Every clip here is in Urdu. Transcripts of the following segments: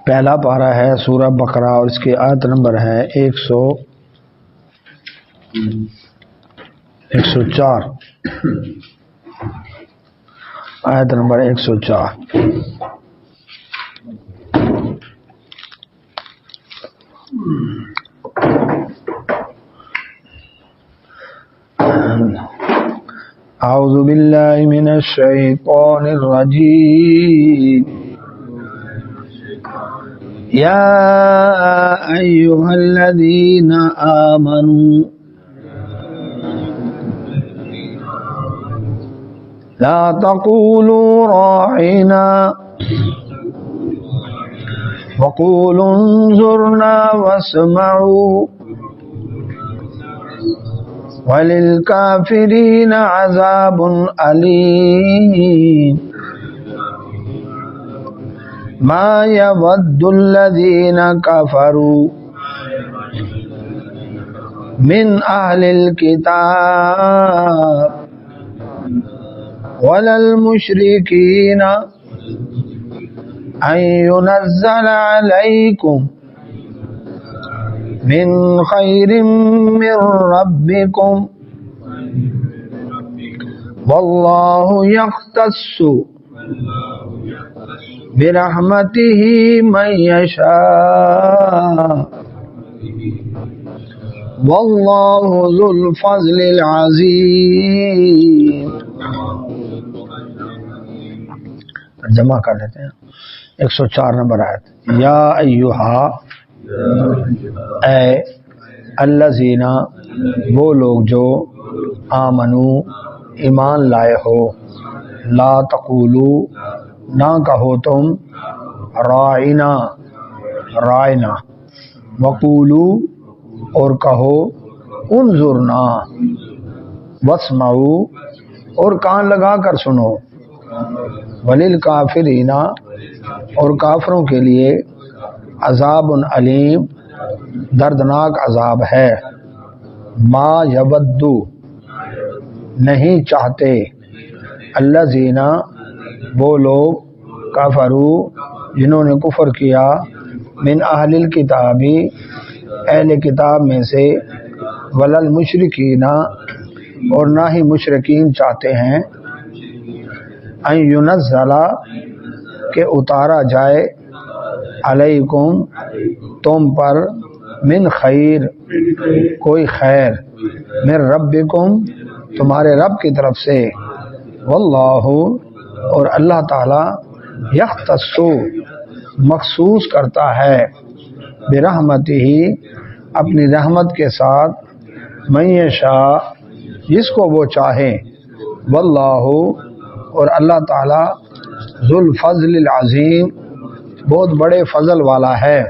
پہلا پارہ ہے سورہ بقرہ اور اس کی آیت نمبر ہے 104 آیت نمبر 104. اعوذ باللہ من الشیطان الرجیم. یا ایھا الذین آمنوا لا تقولوا راعنا وقولوا انظرنا واسمعوا وَلِلْكَافِرِينَ عَذَابٌ أَلِيمٌ. مَا يَوَدُّ الَّذِينَ كَفَرُوا مِنْ أَهْلِ الْكِتَابِ وَلَا الْمُشْرِكِينَ أَن يُنَزَّلَ عَلَيْكُمْ من خیر من ربکم واللہ یختص برحمتہ من یشاء واللہ ذو الفضل العظیم. ترجمہ کر لیتے ہیں. 104 نمبر آیت. یا ایھا اے الذین وہ لوگ جو آمنو ایمان لائے ہو لا تقولو نہ کہو تم راعنا رائنا وقولو اور کہو انظرنا واسمعو اور کان لگا کر سنو وللکافرین اور کافروں کے لیے عذاب علیم دردناک عذاب ہے. ما یودو نہیں چاہتے الذین وہ لوگ کفروا جنہوں نے کفر کیا من اہل الکتابی اہل کتاب میں سے ولا المشرکین اور نہ ہی مشرکین چاہتے ہیں ان ینزل کہ اتارا جائے علیکم تم پر من خیر کوئی خیر من ربکم تمہارے رب کی طرف سے واللہ اور اللہ تعالی یختص مخصوص کرتا ہے برحمتہ اپنی رحمت کے ساتھ من یشاء جس کو وہ چاہے واللہ اور اللہ تعالی ذو الفضل العظیم بہت بڑے فضل والا ہے.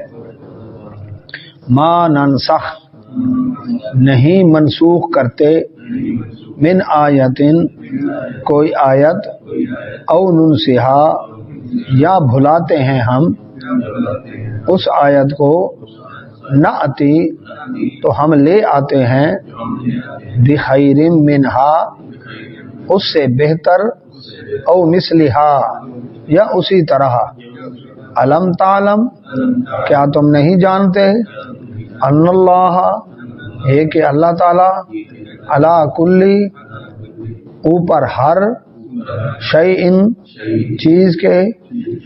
ما ننسخ نہیں منسوخ کرتے من آیتن کوئی آیت او ننسہا یا بھلاتے ہیں ہم اس آیت کو نأتی تو ہم لے آتے ہیں بخیر منہا اس سے بہتر او مثلہا یا اسی طرح. علم تعلم کیا تم نہیں جانتے ان اللہ ہے کہ اللہ تعالی علی کلی اوپر ہر شیء چیز کے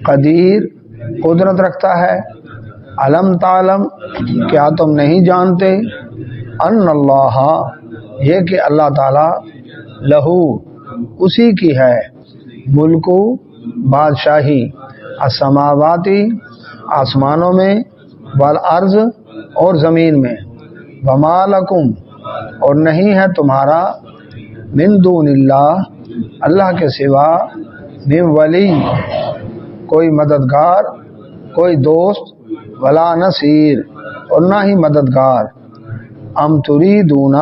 قدیر قدرت رکھتا ہے. علم تعلم کیا تم نہیں جانتے ان اللہ یہ کہ اللہ تعالی لہو اسی کی ہے ملکو بادشاہی السماواتی آسمانوں میں والارض اور زمین میں وما لکم اور نہیں ہے تمہارا من دون اللہ اللہ کے سوا من ولی کوئی مددگار کوئی دوست ولا نصیر اور نہ ہی مددگار. ام تریدون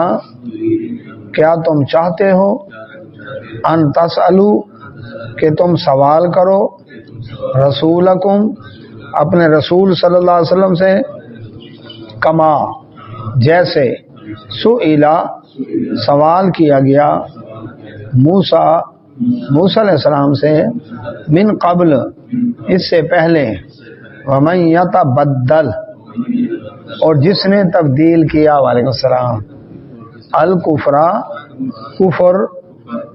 کیا تم چاہتے ہو ان تسألو کہ تم سوال کرو رسولکم اپنے رسول صلی اللہ علیہ وسلم سے کما جیسے سئلا سوال کیا گیا موسیٰ موسیٰ علیہ السلام سے من قبل اس سے پہلے ومن یتبدل اور جس نے تبدیل کیا وعلیکم السلام الکفر کفر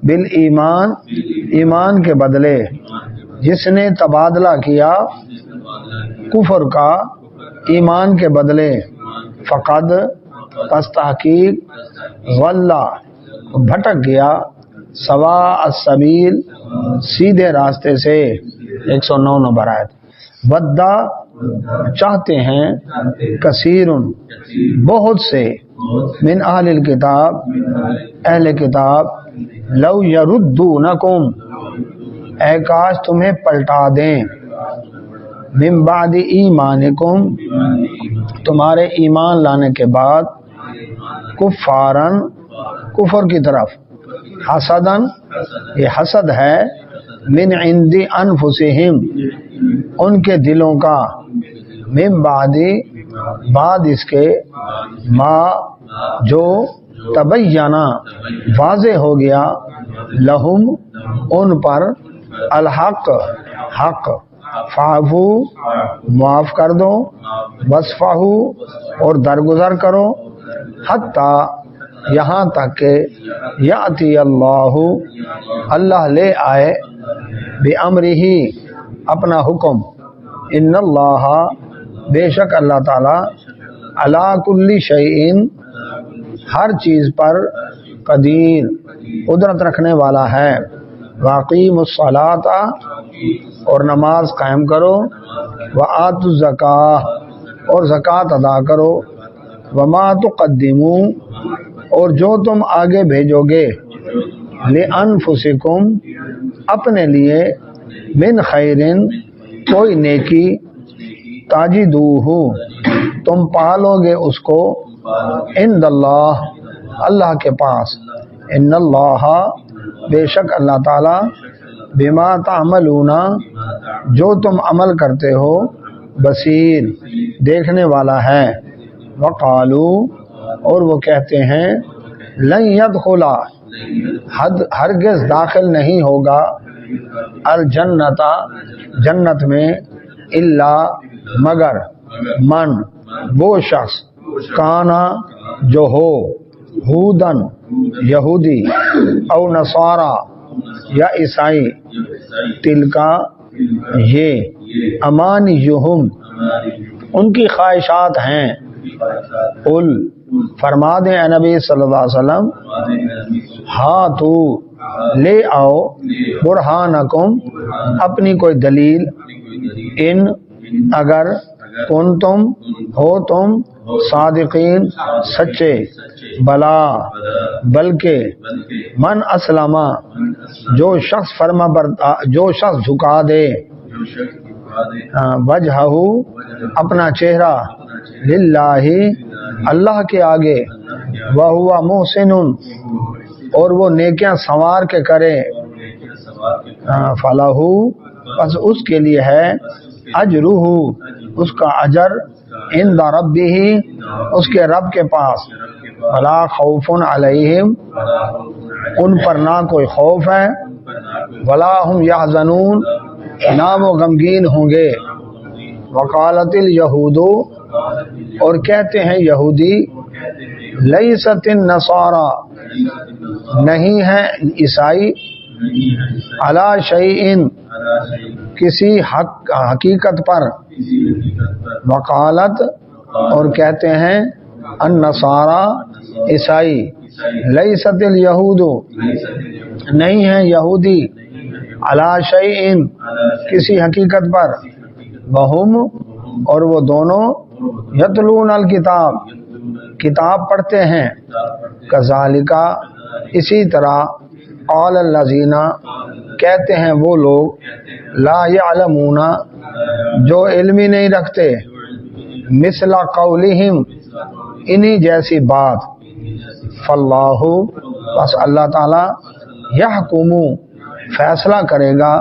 بالایمان ایمان کے بدلے جس نے تبادلہ کیا کفر کا ایمان کے بدلے فقد پس تحقیق غلہ بھٹک گیا سواء السبیل سیدھے راستے سے 109 نمبر آیت ودا چاہتے ہیں کثیر بہت سے من اہل الکتاب اہل کتاب لو یردونکم اے کاش تمہیں پلٹا دیں من بعد ایمانکم تمہارے ایمان لانے کے بعد کفارن کفر کی طرف حسدن یہ حسد ہے من عند انفسہم ان کے دلوں کا من بعد اس کے ما جو تبینہ واضح ہو گیا لہم ان پر الحق حق فاعفو معاف کر دو وصفحو اور درگزر کرو حتی یہاں تک کہ یاتی اللہ لے آئے بامرہ اپنا حکم ان اللہ بے شک اللہ تعالی علی کل شیء ہر چیز پر قدیر قدرت رکھنے والا ہے واقیم الصلاۃ اور نماز قائم کرو وآتوا الزکاۃ اور زکوٰۃ ادا کرو وما تقدموا اور جو تم آگے بھیجو گے لانفسکم اپنے لیے من خیرن کوئی نیکی تاجدوہ تم پالو گے اس کو عند اللہ اللہ کے پاس ان اللہ بے شک اللہ تعالی بما تعملون جو تم عمل کرتے ہو بصیر دیکھنے والا ہے وقالو اور وہ کہتے ہیں لن يدخلا ہرگز داخل نہیں ہوگا الجنت جنت میں الا مگر من وہ شخص کانا جو ہو ہودن یہودی او نصارا یا عیسائی تلکا یہ امانیہم ان کی خواہشات ہیں قل فرما دیں اے نبی صلی اللہ علیہ وسلم ہاں تو لے آؤ برہانکم اپنی کوئی دلیل ان اگر کنتم ہو تم صادقین سچے بلا بلکہ من اسلم جو شخص جھکا دے وجہہ اپنا چہرہ للہ اللہ کے آگے وہو محسن اور وہ نیکیاں سنوار کے کرے فلاح پس اس کے لیے ہے اجرہ اس کا اجر عند ربہ اس کے رب کے پاس ولا خوف علیہم ان پر نہ کوئی خوف ہے ولا هم یحزنون نہ وہ غمگین ہوں گے وقالت الیہود اور کہتے ہیں یہودی لیست النصارى نہیں ہے عیسائی علی شیء کسی حقیقت پر وقالت اور کہتے ہیں النصارى عیسائی لیست الیہود نہیں ہے یہودی علی شیء کسی حقیقت پر وہم اور وہ دونوں یتلون الکتاب کتاب پڑھتے ہیں کذالک اسی طرح قال الذین کہتے ہیں وہ لوگ لا یعلمون جو علم ہی نہیں رکھتے مثل قولہم انہی جیسی بات فاللہ بس اللہ تعالی یحکم فیصلہ کرے گا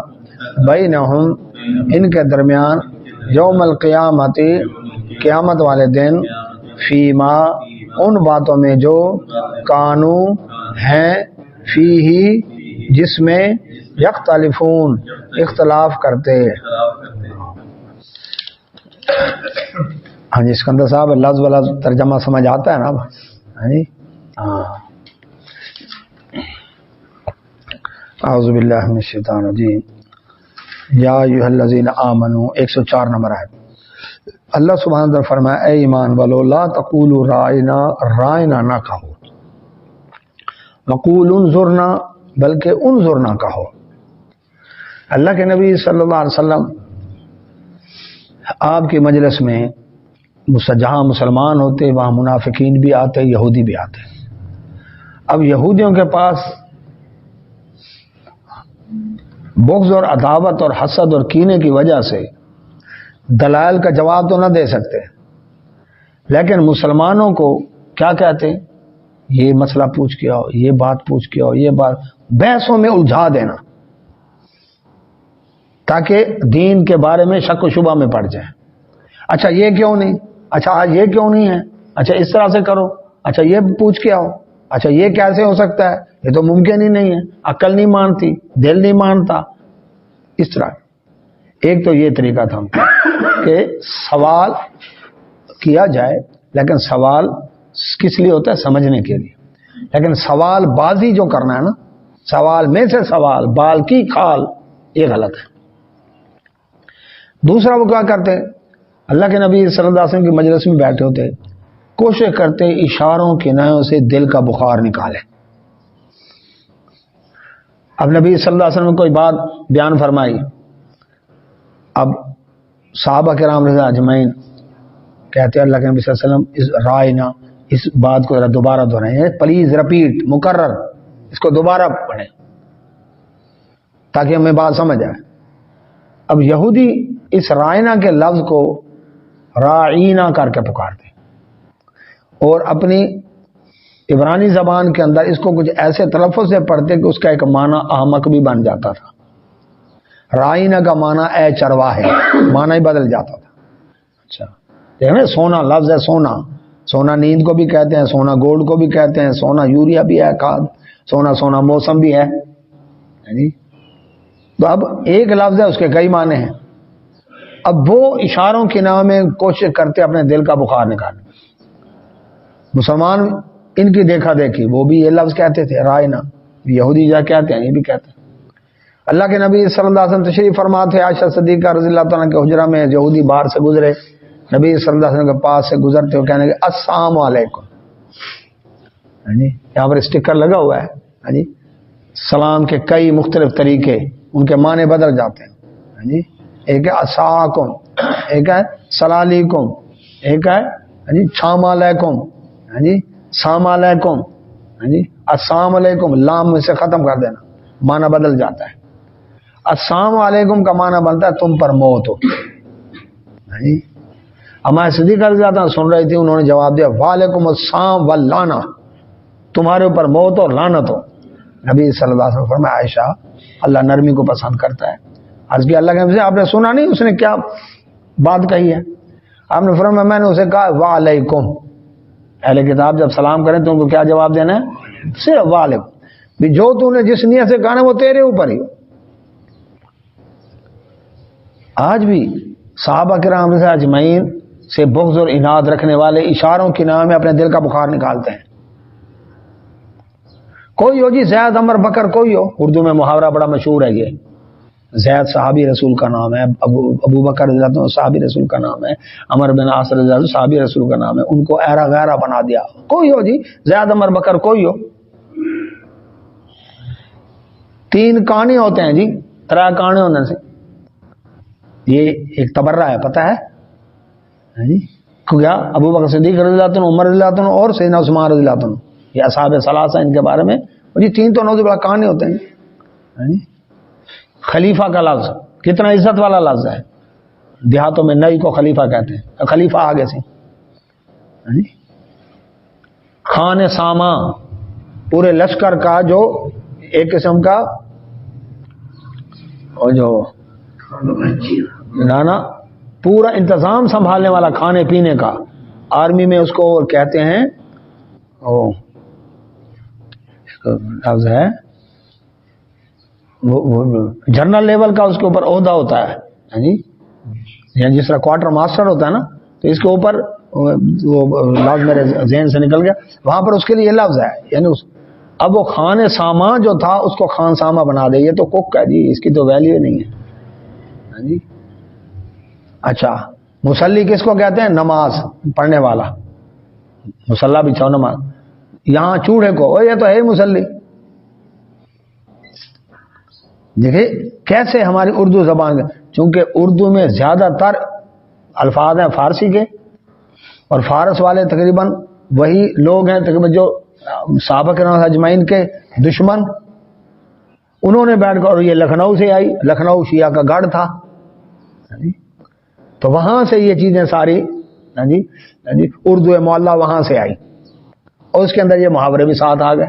بینہم ان کے درمیان یوم القیامت قیامت والے دن فیما ان باتوں میں جو کانو ہیں فیہی جس میں یختلفون اختلاف کرتے. ہاں جی اسکندر صاحب لفظ والا ترجمہ سمجھ آتا ہے نا. ہاں جی ہاں. اعوذ باللہ من الشیطان الرجیم. یا ایھا الذین آمنوا 104 نمبر ہے. اللہ سبحانہ وتعالی فرمایا اے ایمان والو لا تقولوا رائنا، رائنا نہ کہو، وقولوا انظرنا بلکہ انظرنا کہو. اللہ کے نبی صلی اللہ علیہ وسلم آپ کی مجلس میں جہاں مسلمان ہوتے وہاں منافقین بھی آتے، یہودی بھی آتے. اب یہودیوں کے پاس بغض اور عداوت اور حسد اور کینے کی وجہ سے دلائل کا جواب تو نہ دے سکتے، لیکن مسلمانوں کو کیا کہتے؟ یہ مسئلہ پوچھ کے آؤ، یہ بات پوچھ کے آؤ، یہ بات بحثوں میں الجھا دینا تاکہ دین کے بارے میں شک و شبہ میں پڑ جائیں. اچھا یہ کیوں نہیں، اچھا آج یہ کیوں نہیں ہے، اچھا اس طرح سے کرو، اچھا یہ پوچھ کے آؤ، اچھا یہ کیسے ہو سکتا ہے، یہ تو ممکن ہی نہیں ہے، عقل نہیں مانتی، دل نہیں مانتا. اس طرح ایک تو یہ طریقہ تھا کہ سوال کیا جائے، لیکن سوال کس لیے ہوتا ہے؟ سمجھنے کے لیے. لیکن سوال بازی جو کرنا ہے نا، سوال میں سے سوال بال کی کھال، یہ غلط ہے. دوسرا وہ کیا کرتے؟ اللہ کے نبی صلی اللہ علیہ وسلم کی مجلس میں بیٹھے ہوتے، کوشش کرتے اشاروں کنایوں سے دل کا بخار نکالے. اب نبی صلی اللہ علیہ وسلم نے کوئی بات بیان فرمائی، اب صحابہ کرام رضی اللہ اجمعین کہتے ہیں اللہ کے نبی صلی اللہ علیہ وسلم اس رائنا، اس بات کو ذرا دوبارہ دہرائیں، پلیز رپیٹ، مکرر، اس کو دوبارہ پڑھیں تاکہ ہمیں بات سمجھ آئے. اب یہودی اس رائنا کے لفظ کو رائینا کر کے پکارتے اور اپنی عبرانی زبان کے اندر اس کو کچھ ایسے تلفظ سے پڑھتے کہ اس کا ایک معنی احمق بھی بن جاتا تھا. رائینا کا معنی اے چرواہے، معنی ہی بدل جاتا تھا. اچھا دیکھیں سونا لفظ ہے، سونا، سونا نیند کو بھی کہتے ہیں، سونا گولڈ کو بھی کہتے ہیں، سونا یوریا بھی ہے کھاد، سونا سونا موسم بھی ہے. تو اب ایک لفظ ہے، اس کے کئی معنی ہیں. اب وہ اشاروں کے نام میں کوشش کرتے اپنے دل کا بخار نکالنے. مسلمان ان کی دیکھا دیکھی وہ بھی یہ لفظ کہتے تھے رائنا، یہودی جا کہتے ہیں، یہ بھی کہتے ہیں. اللہ کے نبی صلی اللہ علیہ وسلم تشریف فرما تھے، عائشہ صدیقہ رضی اللہ تعالیٰ کے حجرہ میں یہودی باہر سے گزرے، نبی صلی اللہ علیہ وسلم کے پاس سے گزرتے ہوئے کہنے لگے السلام علیکم. یہاں پر اسٹیکر لگا ہوا ہے. سلام کے کئی مختلف طریقے، ان کے معنی بدل جاتے ہیں. ایک ہے السلام، ایک ہے سلالیکم، ایک ہے چھام علیکم، سلام علیکم. السلام علیکم لام میں سے ختم کر دینا، معنی بدل جاتا ہے. السلام علیکم کا معنی بنتا ہے تم پر موت ہو. ہمارے صدیقہ رضی اللہ عنہ سن رہی تھی، انہوں نے جواب دیا وعلیکم السلام واللعنہ، تمہارے اوپر موت اور لعنت ہو. نبی صلی اللہ علیہ وسلم فرمایا عائشہ اللہ نرمی کو پسند کرتا ہے. عرض کیا اللہ کے نبی سے آپ نے سنا نہیں اس نے کیا بات کہی ہے؟ آپ نے فرمایا میں نے اسے کہا وعلیکم. اہل کتاب جب سلام کریں تو ان کو کیا جواب دینا ہے؟ صرف وعلیکم. بھی جو تو نے جس نیت سے کہا نا وہ تیرے اوپر ہی. آج بھی صحابہ کرام رضی اللہ اجمعین سے بغض اور عناد رکھنے والے اشاروں کے نام میں اپنے دل کا بخار نکالتے ہیں. کوئی ہو جی زید عمر بکر، کوئی ہو، اردو میں محاورہ بڑا مشہور ہے یہ. زید صحابی رسول کا نام ہے، ابو بکر رضی اللہ عنہ صحابی رسول کا نام ہے، عمر بن عاص رضی اللہ عنہ صحابی رسول کا نام ہے. ان کو ایرا غیرہ بنا دیا. کوئی ہو جی زید عمر بکر، کوئی ہو. 3 کانے ہوتے ہیں جی، 3 کانے ہونے سے یہ ایک تبرہ ہے، پتہ ہے کیا؟ ابو بکر صدیق رضی اللہ عنہ، عمر رضی اللہ عنہ اور سیدنا عثمان رضی اللہ عنہ، یہ اصحاب ثلاثہ ان کے بارے میں. جی 3 تو نوز بڑا کانے ہوتے ہیں. خلیفہ کا لفظ کتنا عزت والا لفظ ہے. دیہاتوں میں نئی کو خلیفہ کہتے ہیں، خلیفہ آگے سے. خان ساما پورے لشکر کا جو ایک قسم کا اور جو نانا پورا انتظام سنبھالنے والا کھانے پینے کا، آرمی میں اس کو کہتے ہیں لفظ ہے جنرل لیول کا اس کے اوپر عہدہ ہوتا ہے جی، یعنی جس طرح کوارٹر ماسٹر ہوتا ہے نا، تو اس کے اوپر وہ لفظ میرے ذہن سے نکل گیا، وہاں پر اس کے لیے یہ لفظ ہے، یعنی اب وہ خان ساما جو تھا اس کو خان ساما بنا دے، یہ تو کک ہے جی، اس کی تو ویلیو نہیں ہے جی۔ اچھا، مصلی کس کو کہتے ہیں؟ نماز پڑھنے والا، مصلی بچھاؤ نماز، یہاں چوڑے کو یہ تو ہے مصلی۔ دیکھیں کیسے ہماری اردو زبان، چونکہ اردو میں زیادہ تر الفاظ ہیں فارسی کے، اور فارس والے تقریباً وہی لوگ ہیں تقریباً جو صحابہ کرام اجمعین کے دشمن، انہوں نے بیٹھ کر، اور یہ لکھنؤ سے آئی، لکھنؤ شیعہ کا گڑھ تھا تو وہاں سے یہ چیزیں ساری جی اردو معلیٰ وہاں سے آئی، اور اس کے اندر یہ محاورے بھی ساتھ آ گئے،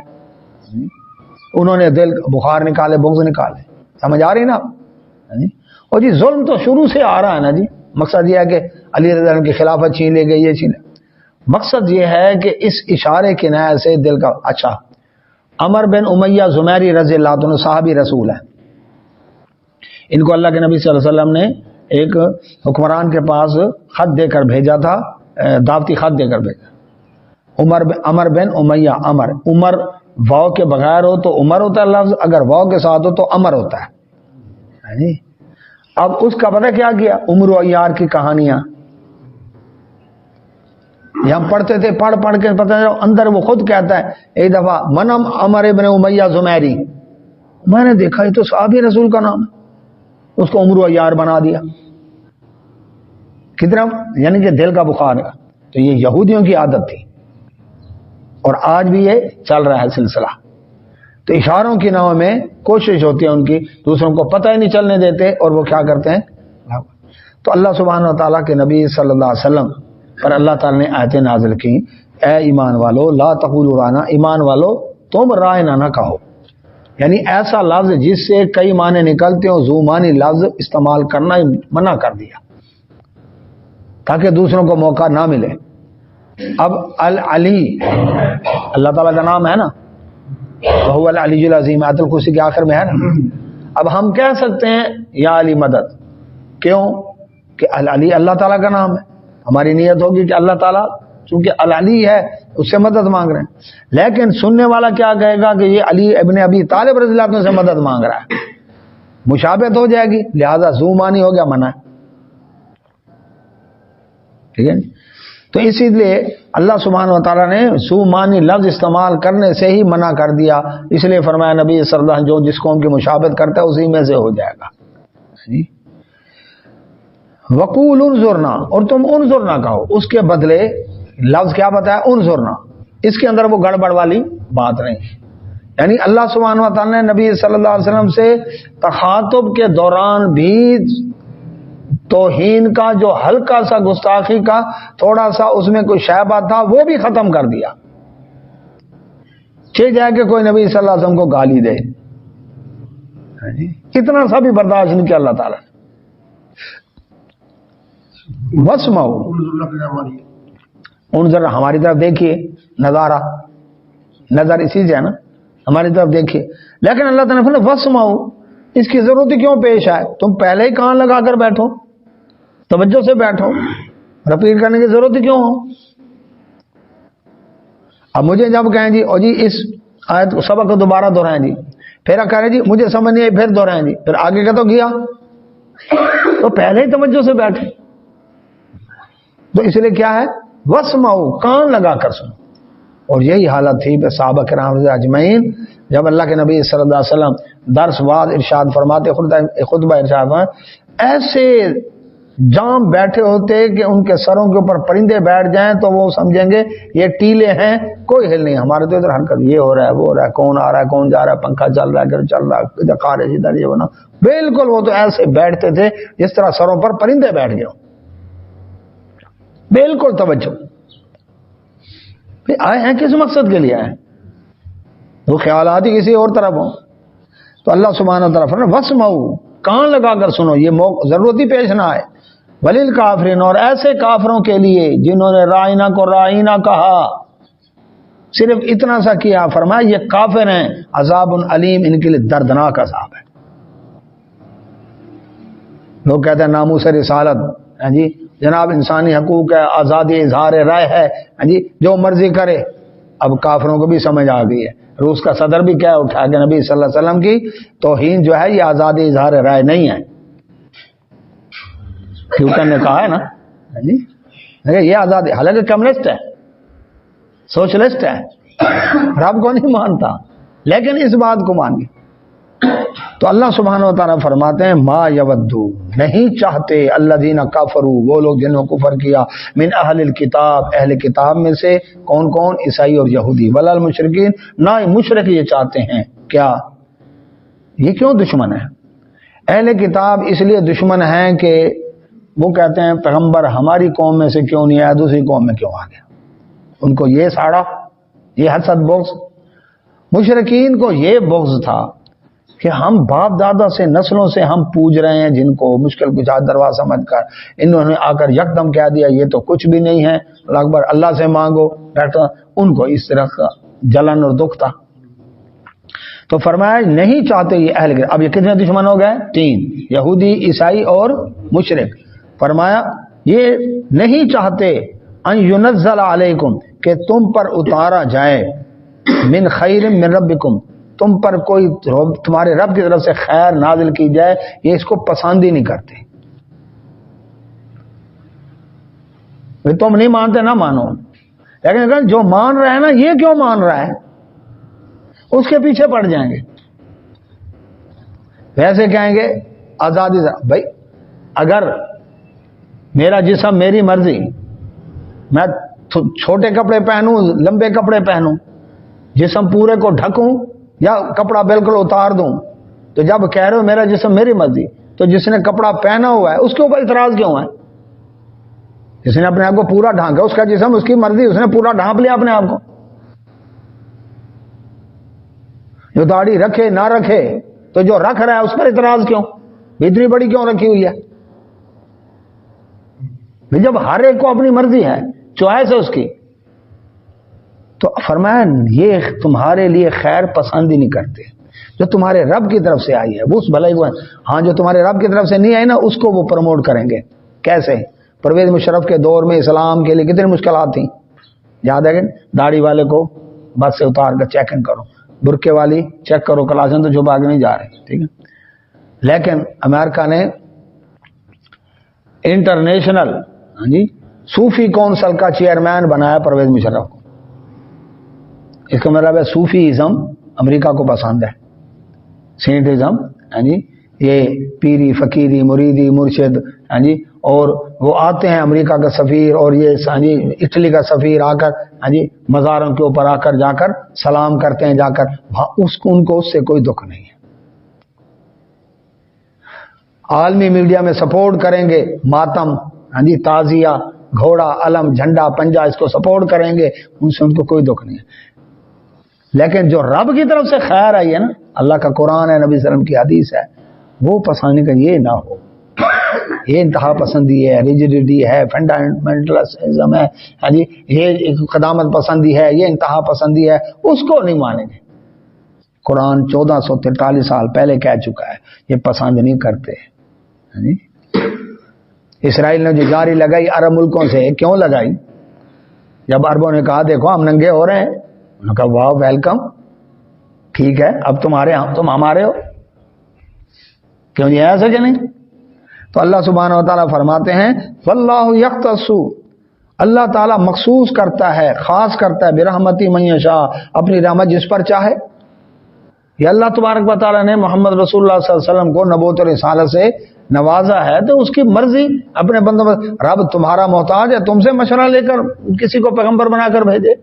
انہوں نے دل بخار نکالے، بغض نکالے، سمجھ آ رہی نا؟ اور جی ظلم تو شروع سے آ رہا ہے نا جی، مقصد یہ ہے کہ علی رضی اللہ عنہ کی خلافت چھین لی گئی، یہ چھین، مقصد یہ ہے کہ اس اشارے کے نئے سے دل کا۔ اچھا، عمر بن امیہ زمیری رضی اللہ عنہ صحابی رسول ہے، ان کو اللہ کے نبی صلی اللہ علیہ وسلم نے ایک حکمران کے پاس خط دے کر بھیجا تھا، دعوتی خط دے کر بھیجا۔ عمر بن امیہ، عمر واو کے بغیر ہو تو عمر ہوتا ہے لفظ، اگر واو کے ساتھ ہو تو عمر ہوتا ہے۔ اب اس کا پتہ کیا کیا؟ عمر و عیار کی کہانیاں یہ ہم پڑھتے تھے، پڑھ کے پتہ اندر وہ خود کہتا ہے ایک دفعہ، منم عمر ابن امیہ زمیری، میں نے دیکھا یہ تو صحابی رسول کا نام ہے، اس کو عمر و عیار بنا دیا۔ کتنا، یعنی کہ دل کا بخار ہے۔ تو یہ یہودیوں کی عادت تھی، اور آج بھی یہ چل رہا ہے سلسلہ۔ تو اشاروں کی نام میں کوشش ہوتی ہے ان کی، دوسروں کو پتہ ہی نہیں چلنے دیتے، اور وہ کیا کرتے ہیں۔ تو اللہ سبحانہ و تعالیٰ کے نبی صلی اللہ علیہ وسلم پر اللہ تعالیٰ نے آیتیں نازل کی، اے ایمان والو لا تقولوا رانا، ایمان والو تم رائنا نہ کہو، یعنی ایسا لفظ جس سے کئی معنی نکلتے ہو، ذو معنی لفظ استعمال کرنا منع کر دیا تاکہ دوسروں کو موقع نہ ملے۔ اب العلی اللہ تعالیٰ کا نام ہے نا، وہو العلی العظیم، آیت الکرسی کے آخر میں ہے نا۔ اب ہم کہہ سکتے ہیں یا علی مدد، کیوں کہ العلی اللہ تعالیٰ کا نام ہے، ہماری نیت ہوگی کہ اللہ تعالیٰ چونکہ العلی ہے اس سے مدد مانگ رہے ہیں، لیکن سننے والا کیا کہے گا کہ یہ علی ابن ابی طالب رضی اللہ عنہ سے مدد مانگ رہا ہے، مشابہت ہو جائے گی، لہذا ذو معنی ہو گیا، منع ہے، ٹھیک ہے۔ تو اسی لیے اللہ سبحانہ و تعالیٰ نے ذو معنی لفظ استعمال کرنے سے ہی منع کر دیا، اس لیے فرمایا نبی صلی اللہ علیہ وسلم جو جس قوم کی مشابہت کرتا ہے اسی میں سے ہو جائے گا۔ وقول انظرنا، اور تم انظرنا کہو، اس کے بدلے لفظ کیا بتایا؟ انظرنا، اس کے اندر وہ گڑبڑ والی بات نہیں، یعنی اللہ سبحانہ و تعالیٰ نے نبی صلی اللہ علیہ وسلم سے تخاطب کے دوران بھی توہین کا جو ہلکا سا گستاخی کا تھوڑا سا اس میں کوئی شائبہ تھا وہ بھی ختم کر دیا، چھ جائے کہ کوئی نبی صلی اللہ علیہ وسلم کو گالی دے، اتنا سا بھی برداشت نہیں کیا اللہ تعالیٰ نے۔ وسمعوا، انظر ہماری طرف دیکھیے، نظارہ نظر اسی سے ہے نا، ہماری طرف دیکھیے، لیکن اللہ تعالیٰ نے فرمایا وسمعوا، اس کی ضرورت کیوں پیش آئے؟ تم پہلے ہی کان لگا کر بیٹھو، توجہ سے بیٹھو، رپیٹ کرنے کی ضرورت کیوں ہو؟ اب مجھے جب کہیں جی اور جی اس آیت کو سبق کو دوبارہ دہرائیں جی، پھر کہہ رہے جی مجھے سمجھ نہیں آئی، پھر دہرائیں جی، پھر آگے کا تو کیا، تو پہلے ہی توجہ سے بیٹھے، تو اس لیے کیا ہے وسمعوا، کان لگا کر سنو۔ اور یہی حالت تھی صحابہ کرام اجمعین، جب اللہ کے نبی صلی اللہ علیہ وسلم درس بعد ارشاد فرماتے، خطبہ ارشاد فرماتے، ایسے جام بیٹھے ہوتے کہ ان کے سروں کے اوپر پرندے بیٹھ جائیں تو وہ سمجھیں گے یہ ٹیلے ہیں، کوئی ہل نہیں، ہمارے تو ادھر حرکت، یہ ہو رہا ہے وہ ہو رہا ہے، کون آ رہا ہے کون جا رہا ہے، پنکھا چل رہا ہے ادھر چل رہا ہے، ادھر خارج ادھر یہ ہونا، بالکل وہ تو ایسے بیٹھتے تھے جس طرح سروں پر پرندے بیٹھ گئے، بالکل توجہ آئے ہیں کس مقصد کے لیے آئے ہیں، وہ خیالات ہی کسی اور طرف ہوں۔ تو اللہ سبحانہ و تعالیٰ فرمایا وسمعوا، کان لگا کر سنو، یہ ضرورت ہی پیش نہ آئے، وللکافرین، اور ایسے کافروں کے لیے جنہوں نے رائنا کو رائنا کہا، صرف اتنا سا کیا، فرمایا یہ کافر ہیں، عذاب علیم، ان کے لیے دردناک عذاب ہے۔ لوگ کہتے ہیں ناموس رسالت، ہاں جی جناب انسانی حقوق ہے، آزادی اظہار رائے ہے، ہاں جی جو مرضی کرے. اب کافروں کو بھی سمجھ آ گئی ہے. روس کا صدر بھی کیا اٹھا کہ نبی صلی اللہ علیہ وسلم کی توہین جو ہے یہ آزادی اظہار رائے نہیں ہے. کیوٹن نے کہا ہے نا ہاں جی یہ آزادی، حالانکہ کمیونسٹ ہے، سوشلسٹ ہے، رب کو نہیں مانتا لیکن اس بات کو مان گیا. تو اللہ سبحانہ و تعالیٰ فرماتے ہیں ما یودو، نہیں چاہتے الذین کفروا، وہ لوگ جنہوں نے کفر کیا، من اہل الکتاب، اہل کتاب میں سے کون کون؟ عیسائی اور یہودی، ولا المشرکین، نہ مشرک یہ چاہتے ہیں. کیا یہ کیوں دشمن ہے؟ اہل کتاب اس لیے دشمن ہیں کہ وہ کہتے ہیں پیغمبر ہماری قوم میں سے کیوں نہیں آیا، دوسری قوم میں کیوں آ گیا. ان کو یہ ساڑا، یہ حسد بغض. مشرکین کو یہ بغض تھا کہ ہم باپ دادا سے نسلوں سے ہم پوج رہے ہیں جن کو مشکل کچھ دروازہ سمجھ کر، انہوں نے آ کر یکدم کہہ دیا یہ تو کچھ بھی نہیں ہے، اللہ اکبر، اللہ سے مانگو. ڈاکٹر ان کو اس طرح کا جلن اور دکھ تھا. تو فرمایا نہیں چاہتے یہ اہل کتاب. اب یہ کتنے دشمن ہو گئے؟ 3، یہودی، عیسائی اور مشرک. فرمایا یہ نہیں چاہتے ان ينزل علیکم، کہ تم پر اتارا جائے، من خیر من ربکم، تم پر کوئی تمہارے رب کی طرف سے خیر نازل کی جائے، یہ اس کو پسند ہی نہیں کرتے. تم نہیں مانتے نہ مانو، لیکن اگر جو مان رہا ہے نا یہ کیوں مان رہا ہے اس کے پیچھے پڑ جائیں گے. ویسے کہیں گے آزادی. بھائی اگر میرا جسم میری مرضی، میں چھوٹے کپڑے پہنوں لمبے کپڑے پہنوں، جسم پورے کو ڈھکوں یا کپڑا بالکل اتار دوں، تو جب کہہ رہے ہو میرا جسم میری مرضی، تو جس نے کپڑا پہنا ہوا ہے اس کے اوپر اعتراض کیوں ہے؟ جس نے اپنے آپ کو پورا ڈھانکا اس کا جسم اس کی مرضی، اس نے پورا ڈھانپ لیا اپنے آپ کو. جو داڑھی رکھے نہ رکھے، تو جو رکھ رہا ہے اس پر اعتراض کیوں؟ اتنی بڑی کیوں رکھی ہوئی ہے؟ جب ہر ایک کو اپنی مرضی ہے، چوائس ہے اس کی. تو فرمایا یہ تمہارے لیے خیر پسند ہی نہیں کرتے جو تمہارے رب کی طرف سے آئی ہے، وہ اس بھلائی کو. ہاں جو تمہارے رب کی طرف سے نہیں آئی نا اس کو وہ پروموٹ کریں گے. کیسے؟ پرویز مشرف کے دور میں اسلام کے لیے کتنی مشکلات تھیں، یاد ہے کہ داڑھی والے کو بس سے اتار کر چیکنگ کرو، برقعے والی چیک کرو، کلاشن تو چھپا کے نہیں جا رہے، ٹھیک ہے. لیکن امریکہ نے انٹرنیشنل صوفی کونسل کا چیئرمین بنایا پرویز مشرف کو. اس کا مطلب ہے صوفیزم امریکہ کو پسند ہے، سینٹزم یہ پیری فقیری مریدی مرشد اور وہ آتے ہیں امریکہ کا سفیر اور یہ اٹلی کا سفیر آ کر مزاروں کے اوپر آ کر جا کر سلام کرتے ہیں، جا کر ان کو اس سے کوئی دکھ نہیں ہے. عالمی میڈیا میں سپورٹ کریں گے، ماتم تعزیہ، گھوڑا، علم، جھنڈا، پنجا، اس کو سپورٹ کریں گے، ان سے ان کو کوئی دکھ نہیں ہے. لیکن جو رب کی طرف سے خیر آئی ہے نا، اللہ کا قرآن ہے، نبی صلی اللہ علیہ وسلم کی حدیث ہے، وہ پسند کا یہ نہ ہو. یہ انتہا پسندی ہے، ریجیڈیٹی ہے، فنڈامنٹلزم ہے، یہ قدامت پسندی ہے، یہ انتہا پسندی ہے، اس کو نہیں مانیں گے. قرآن 1443 سال پہلے کہہ چکا ہے یہ پسند نہیں کرتے. اسرائیل نے جو جاری لگائی عرب ملکوں سے، کیوں لگائی؟ جب عربوں نے کہا دیکھو ہم ننگے ہو رہے ہیں، انہوں نے کہا واہ ویلکم، ٹھیک ہے اب تمہارے ہم تم ہمارے ہو، کیوں نہیں ایسا کہ نہیں. تو اللہ سبحانہ و تعالیٰ فرماتے ہیں واللہ یختص، اللہ تعالیٰ مخصوص کرتا ہے، خاص کرتا ہے، برحمتی من یشاء، اپنی رحمت جس پر چاہے. یہ اللہ تبارک و تعالیٰ نے محمد رسول اللہ صلی اللہ علیہ وسلم کو نبوت اور رسالت سے نوازا ہے، تو اس کی مرضی اپنے بندوں پر. رب تمہارا محتاج ہے، تم سے مشورہ لے کر کسی کو پیغمبر بنا کر بھیجے.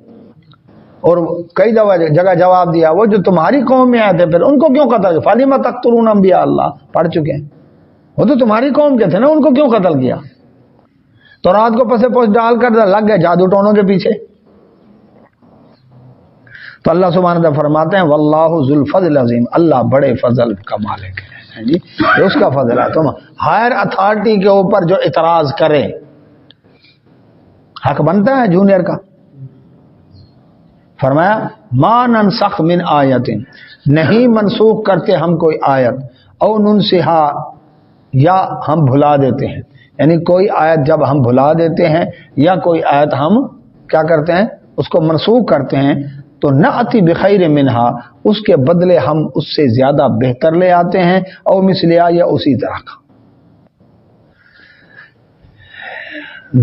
اور کئی جگہ جواب دیا، وہ جو تمہاری قوم میں آئے تھے پھر ان کو کیوں قتل؟ فَلِمَ تَقْتُلُونَ انبیاء اللہ، پڑھ چکے ہیں، وہ تو تمہاری قوم کے تھے نا، ان کو کیوں قتل کیا؟ تو رات کو پسے پوچھ ڈال کر لگ گئے جادو ٹونوں کے پیچھے. تو اللہ سبحانہ وتعالیٰ فرماتے ہیں واللہ ذو الفضل العظیم، اللہ بڑے فضل کا مالک ہے جی، اس کا فضل ہے. تم ہائر اتھارٹی کے اوپر جو اعتراض کرے، حق بنتا ہے جونیئر کا. فرمایا ما ننسخ من آیت، نہیں منسوخ کرتے ہم کوئی آیت، او ننسہا یا ہم بھلا دیتے ہیں، یعنی کوئی آیت جب ہم بھلا دیتے ہیں یا کوئی آیت ہم کیا کرتے ہیں اس کو منسوخ کرتے ہیں، تو نأتی بخیر منہا، اس کے بدلے ہم اس سے زیادہ بہتر لے آتے ہیں، اور مثلیا یا اسی طرح کا۔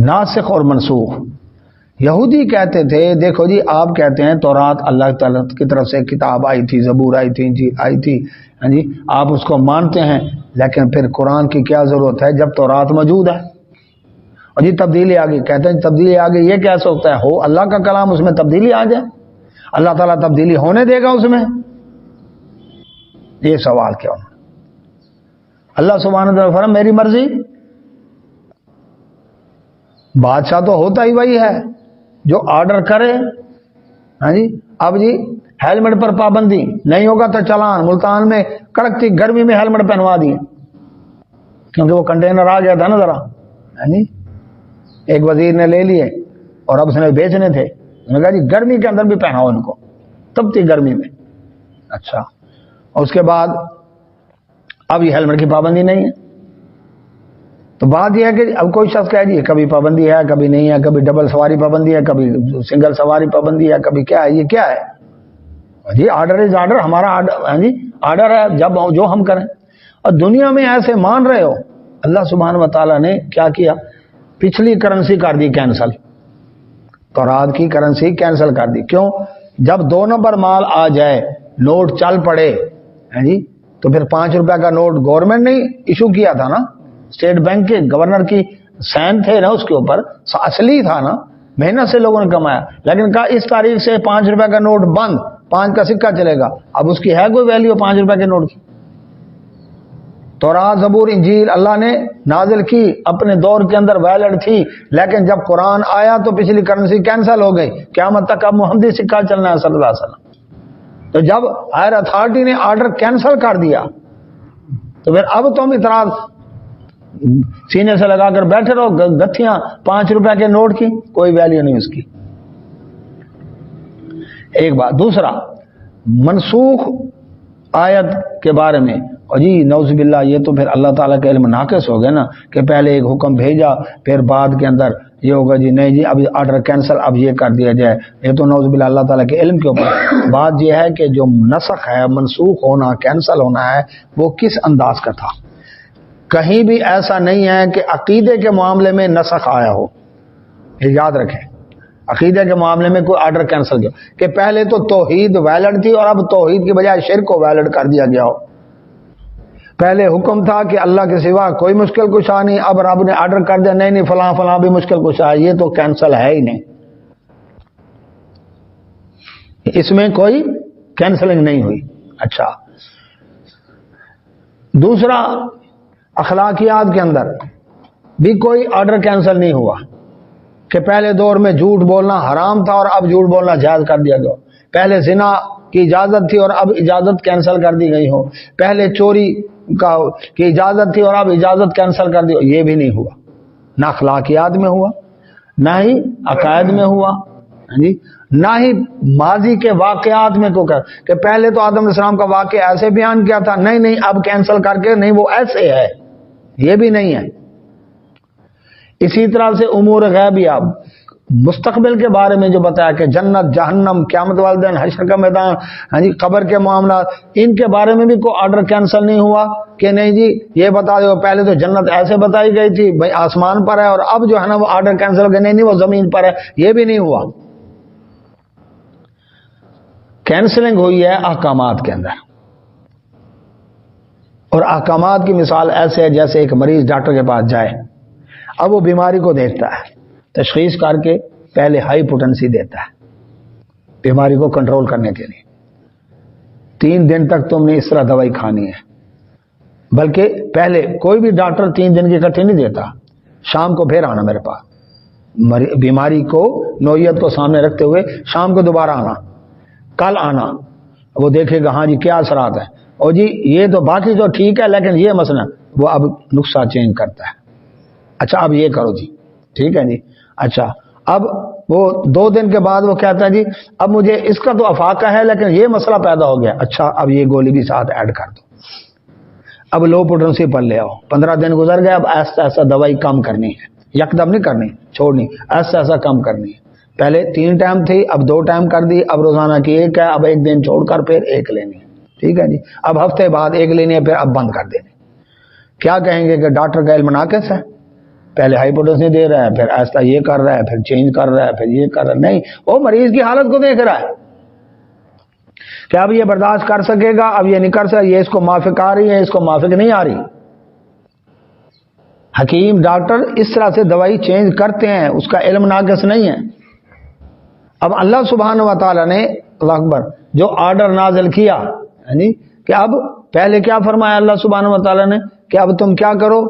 ناسخ اور منسوخ، یہودی کہتے تھے دیکھو جی آپ کہتے ہیں تورات اللہ تعالیٰ کی طرف سے کتاب آئی تھی، زبور آئی تھی، انجیل آئی تھی، ہاں جی آپ اس کو مانتے ہیں، لیکن پھر قرآن کی کیا ضرورت ہے جب تورات موجود ہے؟ اور جی تبدیلی آ گئی، کہتے ہیں تبدیلی آ گئی، یہ کیا سوچتا ہے ہو اللہ کا کلام اس میں تبدیلی آ جائے؟ اللہ تعالیٰ تبدیلی ہونے دے گا اس میں؟ یہ سوال کیا ہونا؟ اللہ سبحانہ و تعالیٰ فرمایا میری مرضی، بادشاہ تو ہوتا ہی وہی ہے جو آرڈر کرے، ہاں جی اب جی ہیلمٹ پر پابندی نہیں ہوگا تو چلان، ملتان میں کڑکتی گرمی میں ہیلمٹ پہنوا دیے کیونکہ وہ کنٹینر آ گیا تھا نا ذرا، ہاں جی ایک وزیر نے لے لیے اور اب اس نے بیچنے تھے، انہوں نے کہا جی گرمی کے اندر بھی پہناؤ ان کو، تبتی گرمی میں، اچھا اور اس کے بعد اب یہ ہیلمٹ کی پابندی نہیں ہے۔ تو بات یہ ہے کہ اب کوئی شخص کہے جی کبھی پابندی ہے کبھی نہیں ہے، کبھی ڈبل سواری پابندی ہے کبھی سنگل سواری پابندی ہے کبھی کیا ہے، یہ کیا ہے جی؟ آرڈر از آرڈر، ہمارا آرڈر، ہاں جی آرڈر ہے جب جو ہم کریں، اور دنیا میں ایسے مان رہے ہو۔ اللہ سبحانہ و تعالیٰ نے کیا کیا؟ پچھلی کرنسی کر دی کینسل، تورات کی کرنسی کینسل کر دی۔ کیوں؟ جب 2 نمبر مال آ جائے، نوٹ چل پڑے، ہاں جی تو پھر 5 روپے کا نوٹ گورنمنٹ نے ایشو کیا تھا نا، اسٹیٹ بینک کے گورنر کی سین تھے نا اس کے اوپر، اصلی تھا نا، محنت سے لوگوں نے کمایا، لیکن کہا اس تاریخ سے 5 روپے کا نوٹ بند، 5 کا سکہ چلے گا۔ اب اس کی ہے کوئی ویلیو 5 روپے کے نوٹ کی؟ تورات زبور انجیل اللہ نے نازل کی، اپنے دور کے اندر ویلڈ تھی، لیکن جب قرآن آیا تو پچھلی کرنسی کینسل ہو گئی، قیامت تک اب محمدی سکہ چلنا ہے صلی اللہ علیہ وسلم۔ تو جب ہائر اتھارٹی نے آرڈر کینسل کر دیا تو پھر اب تم اعتراض سینے سے لگا کر بیٹھے رہو، گتھیاں 5 روپے کے نوٹ کی کوئی ویلیو نہیں اس کی۔ ایک بات، دوسرا منسوخ آیت کے بارے میں، اور جی نعوذ باللہ یہ تو پھر اللہ تعالیٰ کا علم ناقص ہو گیا نا، کہ پہلے ایک حکم بھیجا پھر بعد کے اندر یہ ہوگا جی نہیں جی اب آرڈر کینسل، اب یہ کر دیا جائے، یہ تو نعوذ باللہ اللہ تعالیٰ کے علم کے اوپر۔ بات یہ ہے کہ جو نسخ ہے، منسوخ ہونا، کینسل ہونا ہے، وہ کس انداز کا تھا؟ کہیں بھی ایسا نہیں ہے کہ عقیدے کے معاملے میں نسخ آیا ہو، یہ یاد رکھیں، عقیدے کے معاملے میں کوئی آرڈر کینسل کیا کہ پہلے تو توحید ویلڈ تھی اور اب توحید کی بجائے شرک کو ویلڈ کر دیا گیا ہو۔ پہلے حکم تھا کہ اللہ کے سوا کوئی مشکل کشا نہیں، اب رب نے آرڈر کر دیا نہیں فلاں فلاں بھی مشکل کشا ہے، یہ تو کینسل ہے ہی نہیں، اس میں کوئی کینسلنگ نہیں ہوئی۔ اچھا، دوسرا اخلاقیات کے اندر بھی کوئی آرڈر کینسل نہیں ہوا کہ پہلے دور میں جھوٹ بولنا حرام تھا اور اب جھوٹ بولنا جائز کر دیا گیا، پہلے زنا کی اجازت تھی اور اب اجازت کینسل کر دی گئی ہو، پہلے چوری کی اجازت تھی اور اب اجازت کینسل کر دی، یہ بھی نہیں ہوا، نہ اخلاقیات میں ہوا، نہ ہی عقائد میں ہوا، جی نہ ہی ماضی کے واقعات میں کو کہ پہلے تو آدم علیہ السلام کا واقعہ ایسے بیان کیا تھا، نہیں نہیں اب کینسل کر کے نہیں وہ ایسے ہے، یہ بھی نہیں ہے۔ اسی طرح سے امور غیبیات، مستقبل کے بارے میں جو بتایا کہ جنت جہنم قیامت والے دن حشر کا میدان، ہاں جی قبر کے معاملات، ان کے بارے میں بھی کوئی آرڈر کینسل نہیں ہوا کہ نہیں جی یہ بتا دو پہلے تو جنت ایسے بتائی گئی تھی بھائی آسمان پر ہے اور اب جو ہے نا وہ آرڈر کینسل ہو گیا نہیں وہ زمین پر ہے، یہ بھی نہیں ہوا۔ کینسلنگ ہوئی ہے احکامات کے اندر، اور احکامات کی مثال ایسے ہے جیسے ایک مریض ڈاکٹر کے پاس جائے، اب وہ بیماری کو دیکھتا ہے، تشخیص کر کے پہلے ہائی پوٹنسی دیتا ہے بیماری کو کنٹرول کرنے کے لیے، 3 دن تک تم نے اس طرح دوائی کھانی ہے، بلکہ پہلے کوئی بھی ڈاکٹر 3 دن کی اکٹھی نہیں دیتا، شام کو پھر آنا میرے پاس، بیماری کو نوعیت کو سامنے رکھتے ہوئے شام کو دوبارہ آنا، کل آنا، وہ دیکھے گا ہاں جی کیا اثرات ہیں، اور جی یہ تو باقی تو ٹھیک ہے لیکن یہ مسئلہ، وہ اب نسخہ چینج کرتا ہے، اچھا اب یہ کرو جی ٹھیک ہے جی، اچھا اب وہ 2 دن کے بعد وہ کہتا ہے جی اب مجھے اس کا تو افاقہ ہے لیکن یہ مسئلہ پیدا ہو گیا، اچھا اب یہ گولی بھی ساتھ ایڈ کر دو، اب لو پوٹنسی پر لے آؤ، 15 دن گزر گئے، اب ایسا ایسا دوائی کم کرنی ہے، یکدم نہیں کرنی، چھوڑنی، ایسا ایسا کم کرنی ہے۔ پہلے 3 ٹائم تھی، اب 2 ٹائم کر دی، اب روزانہ کی 1 ہے، اب 1 دن چھوڑ کر پھر 1 لینی ہے، ٹھیک ہے جی۔ اب ہفتے بعد 1 لینی ہے، پھر اب بند کر دینی۔ کیا کہیں گے کہ ڈاکٹر کا علم ناقص ہے، پہلے ہائی پوٹنسی دے رہا ہے، پھر ایسا یہ کر رہا ہے، پھر چینج کر رہا ہے، پھر یہ کر رہا ہے۔ نہیں، وہ مریض کی حالت کو دیکھ رہا ہے کہ اب یہ برداشت کر سکے گا، اب یہ نہیں کر سکے، یہ اس کو موافق آ رہی ہے، اس کو موافق نہیں آ رہی۔ حکیم ڈاکٹر اس طرح سے دوائی چینج کرتے ہیں، اس کا علم ناقص نہیں ہے۔ اب اللہ سبحانہ و تعالیٰ نے، اللہ اکبر، جو آرڈر نازل کیا یعنی کہ اب پہلے کیا فرمایا اللہ سبحانہ و تعالیٰ نے کہ اب تم کیا کرو،